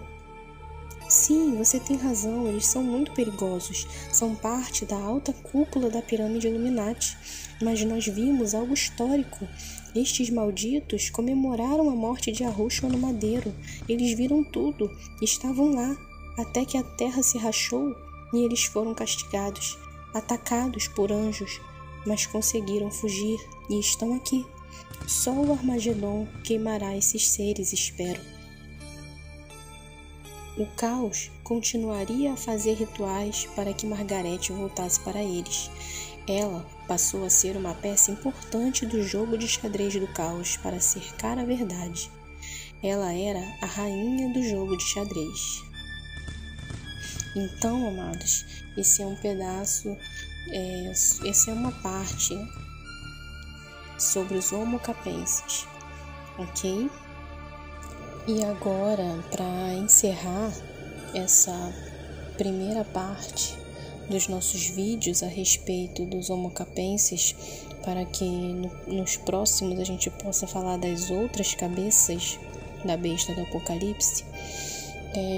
Sim, você tem razão, eles são muito perigosos. São parte da alta cúpula da pirâmide Illuminati. Mas nós vimos algo histórico. Estes malditos comemoraram a morte de Arroxoa no madeiro. Eles viram tudo, estavam lá, até que a terra se rachou e eles foram castigados, atacados por anjos, mas conseguiram fugir e estão aqui. Só o Armagedon queimará esses seres, espero. O caos continuaria a fazer rituais para que Margarete voltasse para eles. Ela passou a ser uma peça importante do jogo de xadrez do caos para cercar a verdade. Ela era a rainha do jogo de xadrez. Então, amados, esse é um pedaço, essa é uma parte sobre os Homo capenses, ok? E agora, para encerrar essa primeira parte dos nossos vídeos a respeito dos Homo capenses, para que nos próximos a gente possa falar das outras cabeças da besta do Apocalipse,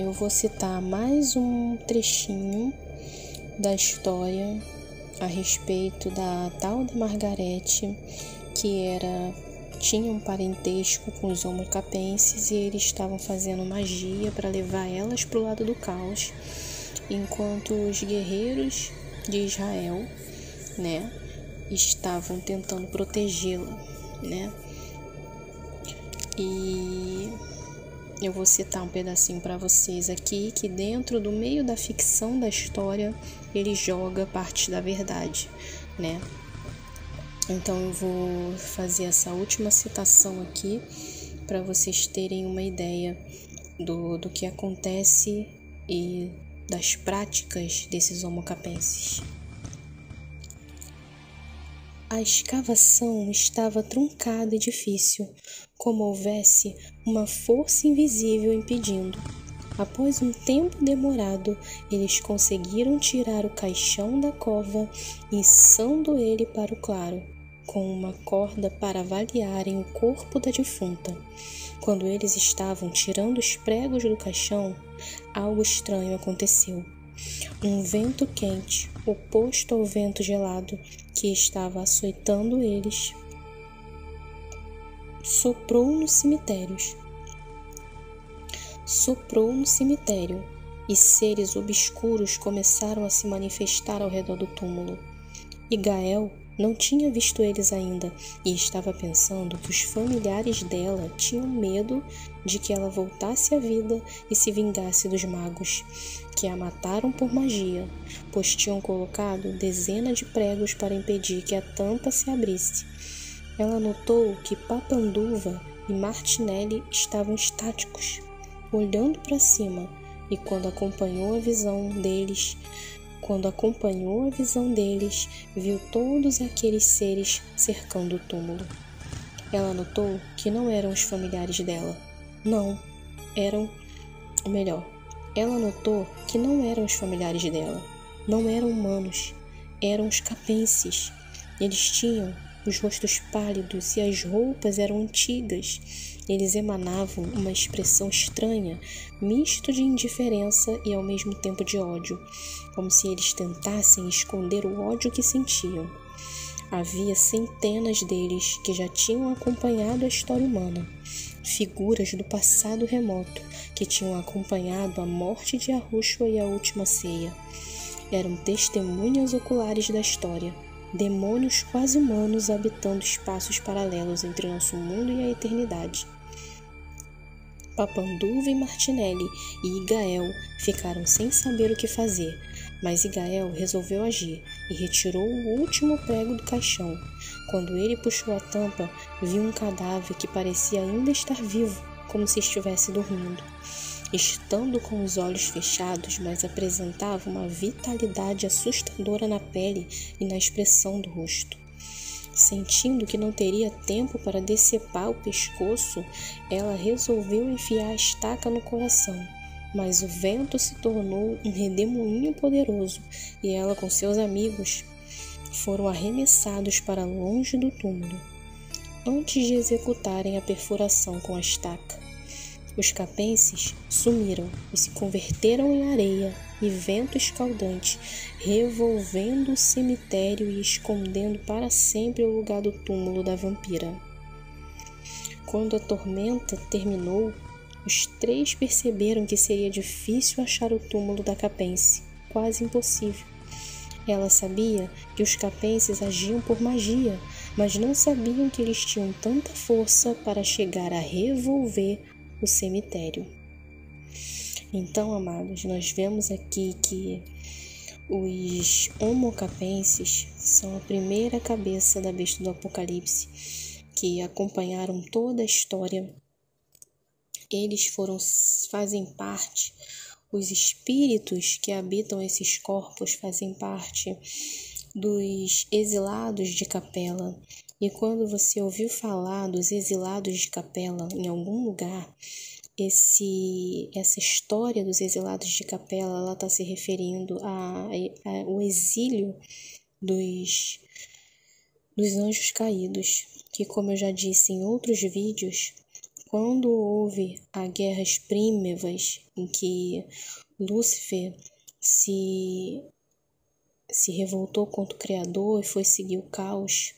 eu vou citar mais um trechinho da história a respeito da tal da Margarete, que tinha um parentesco com os Homo capenses e eles estavam fazendo magia para levar elas para o lado do caos, enquanto os guerreiros de Israel, estavam tentando protegê-la, E eu vou citar um pedacinho para vocês aqui, que dentro do meio da ficção da história, ele joga parte da verdade, Então eu vou fazer essa última citação aqui para vocês terem uma ideia do que acontece e das práticas desses Homo capenses. A escavação estava truncada e difícil, como houvesse uma força invisível impedindo. Após um tempo demorado, eles conseguiram tirar o caixão da cova, içando ele para o claro, com uma corda para avaliarem o corpo da defunta. Quando eles estavam tirando os pregos do caixão, algo estranho aconteceu. Um vento quente, oposto ao vento gelado que estava açoitando eles, soprou no cemitério, e seres obscuros começaram a se manifestar ao redor do túmulo. E Gael não tinha visto eles ainda e estava pensando que os familiares dela tinham medo de que ela voltasse à vida e se vingasse dos magos, que a mataram por magia, pois tinham colocado dezenas de pregos para impedir que a tampa se abrisse. Ela notou que Papanduva e Martinelli estavam estáticos, olhando para cima, e quando acompanhou a visão deles, viu todos aqueles seres cercando o túmulo. Ela notou que não eram os familiares dela. Ela notou que não eram os familiares dela. Não eram humanos. Eram os capenses. Eles tinham os rostos pálidos e as roupas eram antigas. Eles emanavam uma expressão estranha, misto de indiferença e ao mesmo tempo de ódio, como se eles tentassem esconder o ódio que sentiam. Havia centenas deles que já tinham acompanhado a história humana, figuras do passado remoto que tinham acompanhado a morte de Yahushua e a última ceia. Eram testemunhas oculares da história, demônios quase humanos habitando espaços paralelos entre nosso mundo e a eternidade. Papanduva e Martinelli e Igael ficaram sem saber o que fazer, mas Igael resolveu agir e retirou o último prego do caixão. Quando ele puxou a tampa, viu um cadáver que parecia ainda estar vivo, como se estivesse dormindo. Estando com os olhos fechados, mas apresentava uma vitalidade assustadora na pele e na expressão do rosto. Sentindo que não teria tempo para decepar o pescoço, ela resolveu enfiar a estaca no coração. Mas o vento se tornou um redemoinho poderoso e ela com seus amigos foram arremessados para longe do túmulo, antes de executarem a perfuração com a estaca. Os capenses sumiram e se converteram em areia e vento escaldante, revolvendo o cemitério e escondendo para sempre o lugar do túmulo da vampira. Quando a tormenta terminou, os três perceberam que seria difícil achar o túmulo da capense, quase impossível. Ela sabia que os capenses agiam por magia, mas não sabiam que eles tinham tanta força para chegar a revolver o cemitério. Então, amados, nós vemos aqui que os homocapenses são a primeira cabeça da besta do Apocalipse, que acompanharam toda a história. Eles fazem parte, os espíritos que habitam esses corpos fazem parte dos exilados de Capela. E quando você ouviu falar dos exilados de Capela em algum lugar, essa história dos exilados de Capela, ela está se referindo ao exílio dos anjos caídos, que, como eu já disse em outros vídeos, quando houve as guerras prímevas em que Lúcifer se revoltou contra o Criador e foi seguir o caos,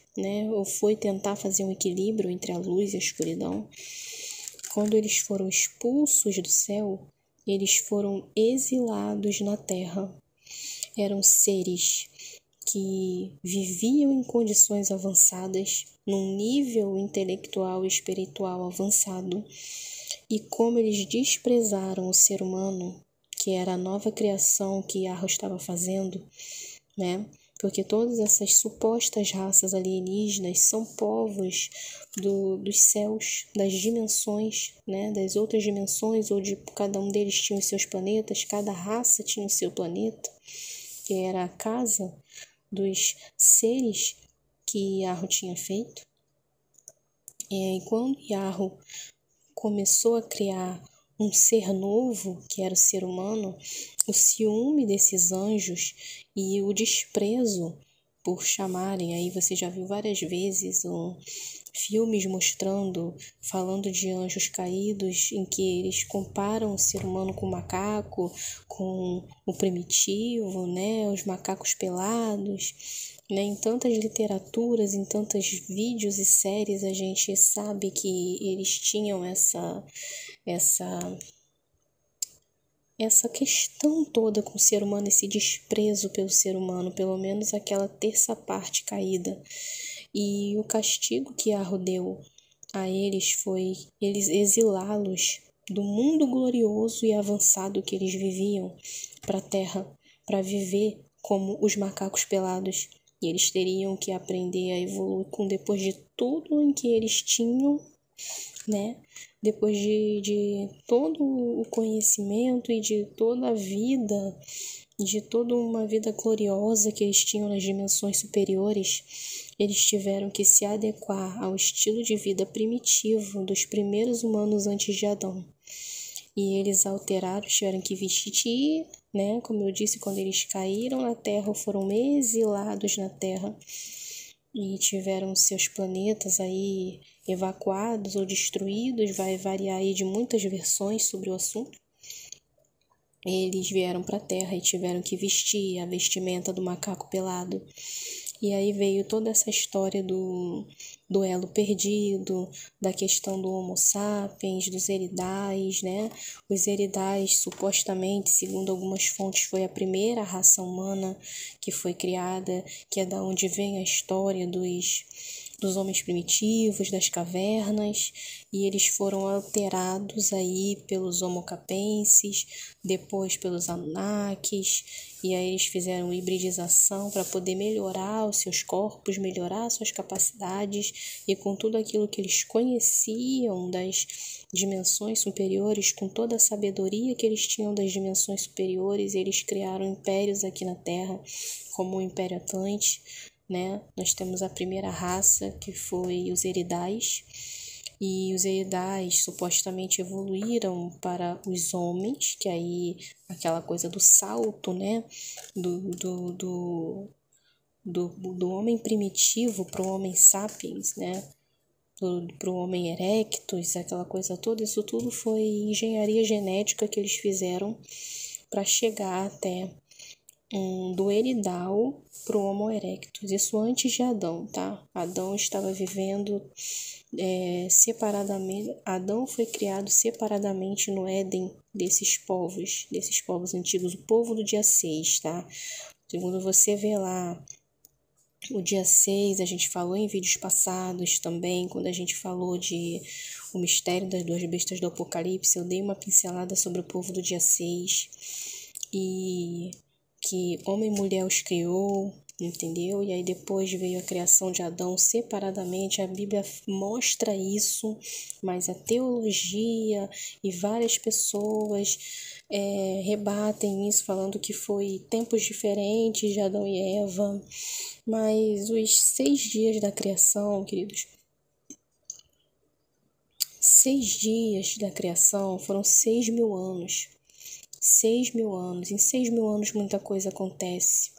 ou foi tentar fazer um equilíbrio entre a luz e a escuridão, quando eles foram expulsos do céu, eles foram exilados na terra. Eram seres que viviam em condições avançadas, num nível intelectual e espiritual avançado, e como eles desprezaram o ser humano, que era a nova criação que Yahweh estava fazendo, porque todas essas supostas raças alienígenas são povos dos céus, das dimensões, das outras dimensões, onde cada um deles tinha os seus planetas, cada raça tinha o seu planeta, que era a casa dos seres que Yahweh tinha feito. E quando Yahweh começou a criar um ser novo, que era o ser humano, o ciúme desses anjos e o desprezo por chamarem, aí você já viu várias vezes filmes falando de anjos caídos, em que eles comparam o ser humano com o macaco, com o primitivo, os macacos pelados, em tantas literaturas, em tantos vídeos e séries, a gente sabe que eles tinham essa questão toda com o ser humano, esse desprezo pelo ser humano, pelo menos aquela terça parte caída. E o castigo que Yahweh deu a eles foi eles exilá-los do mundo glorioso e avançado que eles viviam para a terra, para viver como os macacos pelados. E eles teriam que aprender a evoluir depois de tudo em que eles tinham, depois de todo o conhecimento e de toda a vida, de toda uma vida gloriosa que eles tinham nas dimensões superiores, eles tiveram que se adequar ao estilo de vida primitivo dos primeiros humanos antes de Adão. E eles alteraram, tiveram que vestir, como eu disse, quando eles caíram na terra ou foram exilados na terra, e tiveram seus planetas aí evacuados ou destruídos, vai variar aí de muitas versões sobre o assunto. Eles vieram para a Terra e tiveram que vestir a vestimenta do macaco pelado. E aí veio toda essa história do elo perdido, da questão do Homo sapiens, dos eridais, né? Os eridais, supostamente, segundo algumas fontes, foi a primeira raça humana que foi criada, que é da onde vem a história dos homens primitivos, das cavernas, e eles foram alterados aí pelos Homo capenses, depois pelos Anunnakis, e aí eles fizeram hibridização para poder melhorar os seus corpos, melhorar suas capacidades, e com tudo aquilo que eles conheciam das dimensões superiores, com toda a sabedoria que eles tinham das dimensões superiores, eles criaram impérios aqui na Terra, como o Império Atlante, né? Nós temos a primeira raça, que foi os eridais, e os eridais supostamente evoluíram para os homens, que aí aquela coisa do salto, né? Do homem primitivo para o homem sapiens, né? Para o homem erectus, aquela coisa toda, isso tudo foi engenharia genética que eles fizeram para chegar até do eridal para o Homo erectus, isso antes de Adão, tá? Adão estava vivendo separadamente, Adão foi criado separadamente no Éden desses povos antigos, o povo do dia 6, tá? Segundo você vê lá, o dia 6, a gente falou em vídeos passados também, quando a gente falou de o mistério das duas bestas do Apocalipse, eu dei uma pincelada sobre o povo do dia 6 e que homem e mulher os criou, entendeu? E aí depois veio a criação de Adão separadamente, a Bíblia mostra isso, mas a teologia e várias pessoas rebatem isso, falando que foi tempos diferentes de Adão e Eva, mas os 6 dias da criação, queridos, 6 dias da criação foram 6.000 anos. 6.000 anos. Em 6.000 anos muita coisa acontece.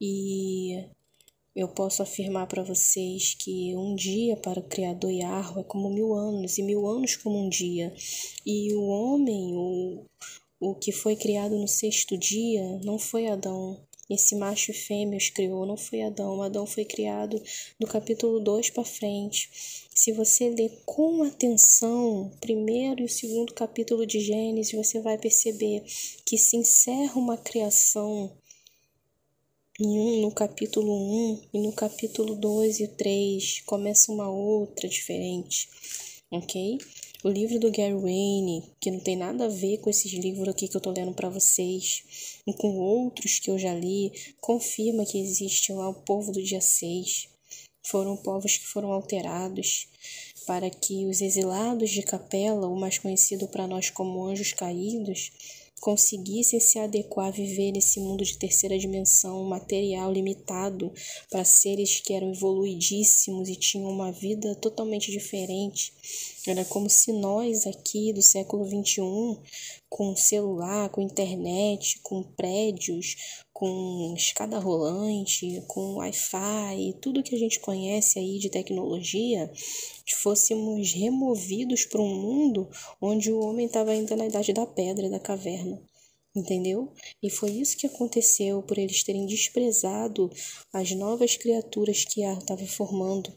E eu posso afirmar para vocês que um dia para o Criador Yahweh é como 1.000 anos, e 1.000 anos como um dia. E o homem, o que foi criado no 6º dia, não foi Adão. Esse macho e fêmea os criou, não foi Adão. Adão foi criado do capítulo 2 para frente. Se você ler com atenção o 1º e o 2º capítulo de Gênesis, você vai perceber que se encerra uma criação no capítulo 1 e no capítulo 2 e 3 começa uma outra diferente, ok? O livro do Gary Wayne, que não tem nada a ver com esses livros aqui que eu tô lendo para vocês, e com outros que eu já li, confirma que existe lá o povo do dia 6. Foram povos que foram alterados para que os exilados de Capela, o mais conhecido para nós como anjos caídos, conseguissem se adequar a viver nesse mundo de terceira dimensão, material limitado, para seres que eram evoluidíssimos e tinham uma vida totalmente diferente. Era como se nós aqui do século XXI, com celular, com internet, com prédios, com escada rolante, com Wi-Fi, tudo que a gente conhece aí de tecnologia, fôssemos removidos para um mundo onde o homem estava ainda na idade da pedra, da caverna, entendeu? E foi isso que aconteceu por eles terem desprezado as novas criaturas que Yah estava formando.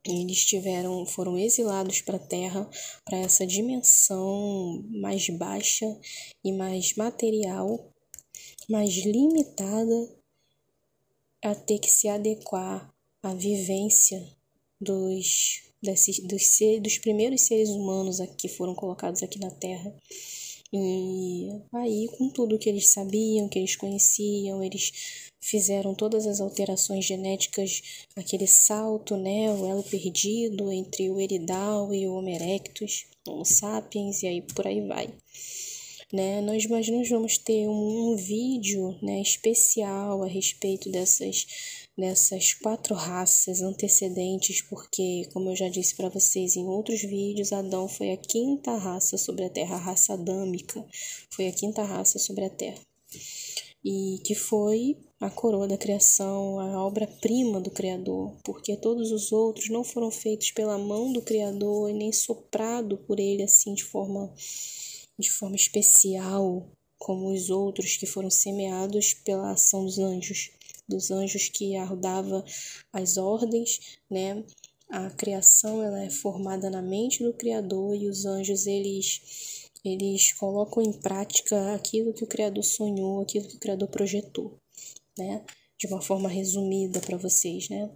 Eles foram exilados para a Terra, para essa dimensão mais baixa e mais material, mais limitada, a ter que se adequar à vivência dos primeiros seres humanos que foram colocados aqui na Terra. E aí, com tudo que eles sabiam, que eles conheciam, eles fizeram todas as alterações genéticas, aquele salto, né, o elo perdido entre o eridal e o Homo erectus, Homo sapiens, e aí por aí vai. Né? Nós vamos ter um vídeo, né, especial a respeito dessas 4 raças antecedentes, porque, como eu já disse para vocês em outros vídeos, Adão foi a 5ª raça sobre a Terra, a raça adâmica, foi a 5ª raça sobre a Terra, e que foi a coroa da criação, a obra-prima do Criador, porque todos os outros não foram feitos pela mão do Criador e nem soprado por ele assim de forma especial, como os outros que foram semeados pela ação dos anjos que dava as ordens, né? A criação ela é formada na mente do Criador e os anjos eles colocam em prática aquilo que o Criador sonhou, aquilo que o Criador projetou, né? De uma forma resumida para vocês, né?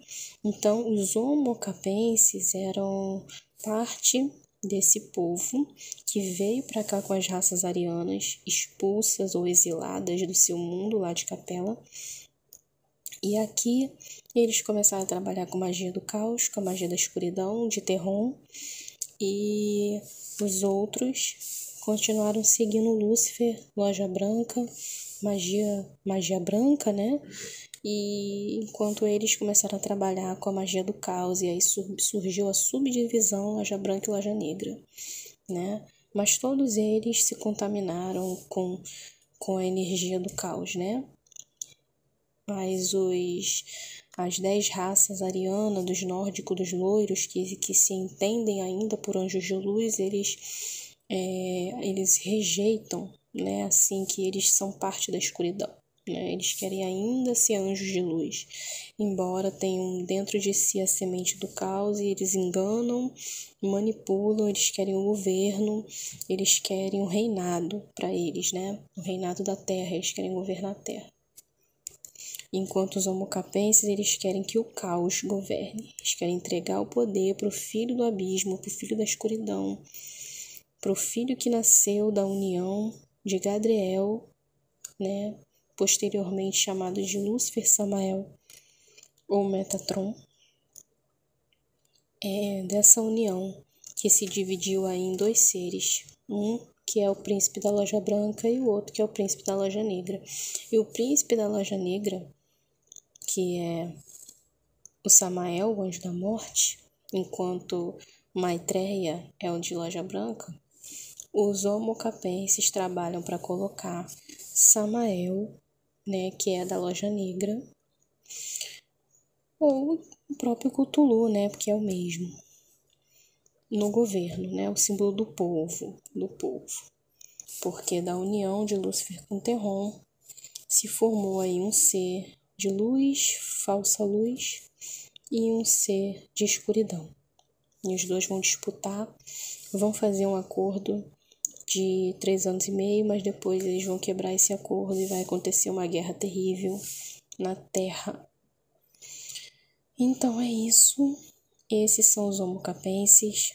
Então, os Homo capenses eram parte desse povo que veio para cá com as raças arianas, expulsas ou exiladas do seu mundo lá de Capela. E aqui eles começaram a trabalhar com magia do caos, com a magia da escuridão, de Terron, e os outros continuaram seguindo Lúcifer, Loja Branca, magia branca, né? E enquanto eles começaram a trabalhar com a magia do caos, e aí surgiu a subdivisão Loja Branca e Loja Negra, né? Mas todos eles se contaminaram com a energia do caos, né? Mas as 10 raças arianas, dos nórdicos, dos loiros, que se entendem ainda por anjos de luz, eles rejeitam, né, assim que eles são parte da escuridão, né? Eles querem ainda ser anjos de luz, embora tenham dentro de si a semente do caos, e eles enganam, manipulam, eles querem o governo, eles querem o reinado para eles, né? O reinado da terra, eles querem governar a terra. Enquanto os homocapenses, eles querem que o caos governe. Eles querem entregar o poder para o filho do abismo, para o filho da escuridão, para o filho que nasceu da união de Gadriel, né? Posteriormente chamado de Lúcifer Samael ou Metatron. É dessa união que se dividiu aí em 2 seres. Um que é o príncipe da Loja Branca e o outro que é o príncipe da Loja Negra. E o príncipe da Loja Negra, que é o Samael, o anjo da morte, enquanto Maitreya é o de Loja Branca, os homocapenses trabalham para colocar Samael, né, que é da Loja Negra, ou o próprio Cthulhu, né, porque é o mesmo, no governo, né, o símbolo do povo, porque da união de Lúcifer com Terron se formou aí um ser de luz, falsa luz, e um ser de escuridão. E os dois vão disputar, vão fazer um acordo de 3 anos e meio, mas depois eles vão quebrar esse acordo e vai acontecer uma guerra terrível na Terra. Então é isso. Esses são os homocapenses,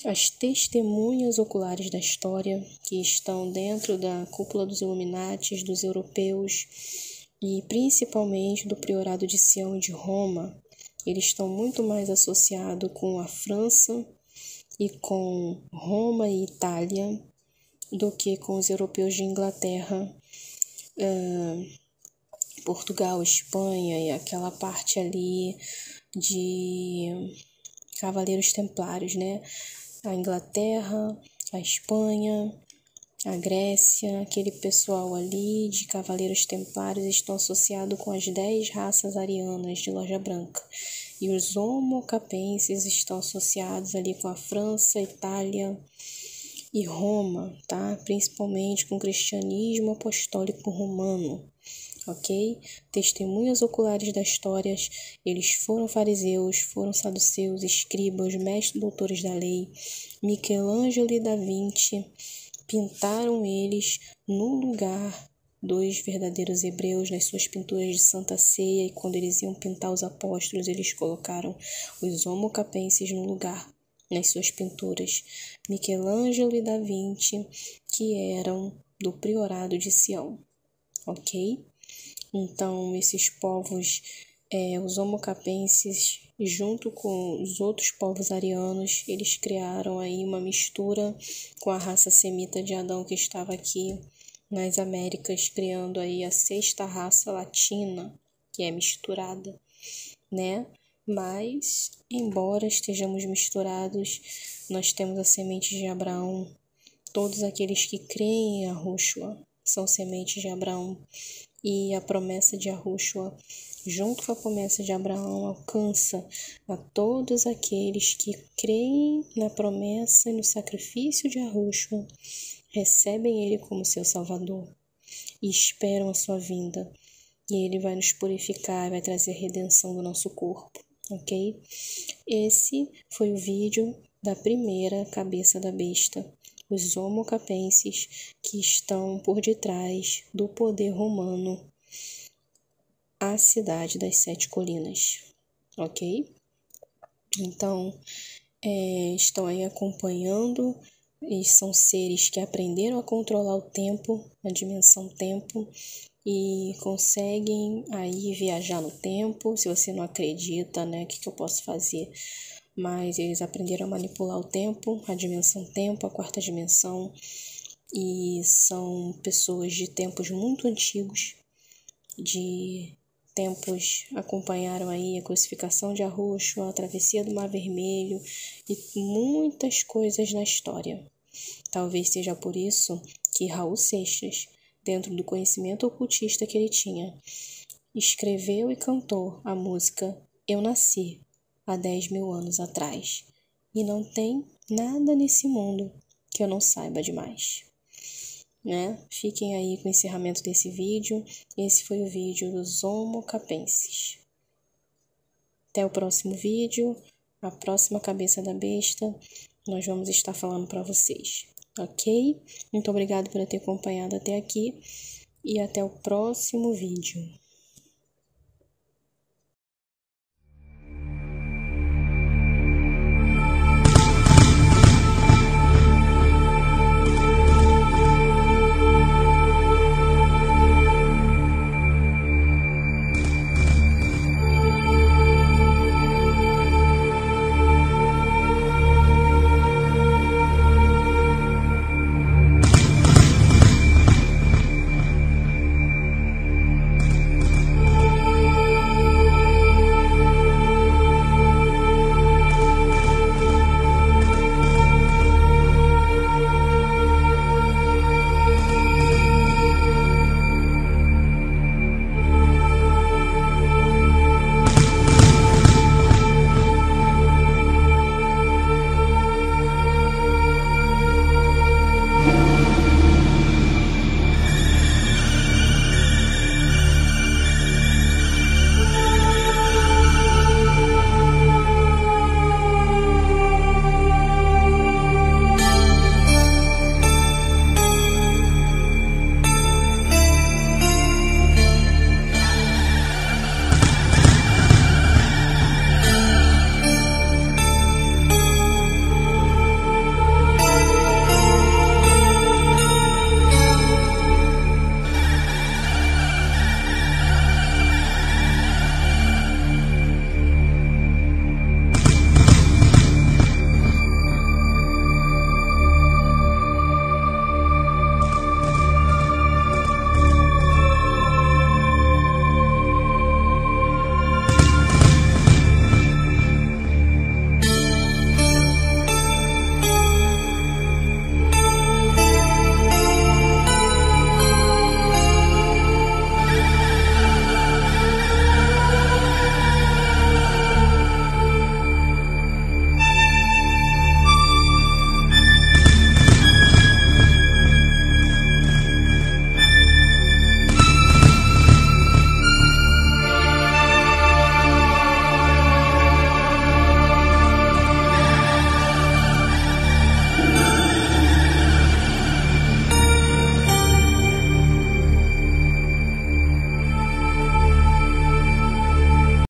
as testemunhas oculares da história que estão dentro da cúpula dos Illuminatis, dos europeus e principalmente do Priorado de Sião e de Roma. Eles estão muito mais associados com a França e com Roma e Itália do que com os europeus de Inglaterra, Portugal, Espanha e aquela parte ali de Cavaleiros Templários, né? A Inglaterra, a Espanha, a Grécia, aquele pessoal ali de Cavaleiros Templários estão associados com as 10 raças arianas de Loja Branca. E os homocapenses estão associados ali com a França, Itália e Roma, tá? Principalmente com o cristianismo apostólico romano, ok? Testemunhas oculares das histórias, eles foram fariseus, foram saduceus, escribas, mestres doutores da lei. Michelangelo e Da Vinci pintaram eles no lugar dos verdadeiros hebreus nas suas pinturas de Santa Ceia, e quando eles iam pintar os apóstolos, eles colocaram os homocapenses no lugar nas suas pinturas. Michelangelo e Da Vinci, que eram do Priorado de Sião, ok? Então, esses povos, os homocapenses, junto com os outros povos arianos, eles criaram aí uma mistura com a raça semita de Adão que estava aqui nas Américas, criando aí a 6ª raça latina, que é misturada, né? Mas, embora estejamos misturados, nós temos a semente de Abraão, todos aqueles que creem em Yahushua, são sementes de Abraão. E a promessa de Yahushua, junto com a promessa de Abraão, alcança a todos aqueles que creem na promessa e no sacrifício de Yahushua, recebem Ele como seu Salvador e esperam a sua vinda. E Ele vai nos purificar, vai trazer a redenção do nosso corpo, ok? Esse foi o vídeo da primeira cabeça da besta, os Homo capenses que estão por detrás do poder romano, a cidade das 7 colinas, ok? Então, estão aí acompanhando, e são seres que aprenderam a controlar o tempo, a dimensão tempo, e conseguem aí viajar no tempo. Se você não acredita, né, o que eu posso fazer? Mas eles aprenderam a manipular o tempo, a dimensão tempo, a 4ª dimensão, e são pessoas de tempos muito antigos, de tempos acompanharam aí a crucificação de Yahushua, a travessia do Mar Vermelho e muitas coisas na história. Talvez seja por isso que Raul Seixas, dentro do conhecimento ocultista que ele tinha, escreveu e cantou a música Eu Nasci há 10.000 anos atrás, e não tem nada nesse mundo que eu não saiba demais, né? Fiquem aí com o encerramento desse vídeo. Esse foi o vídeo dos Homo capenses. Até o próximo vídeo, a próxima cabeça da besta, nós vamos estar falando para vocês, ok? Muito obrigado por ter acompanhado até aqui e até o próximo vídeo.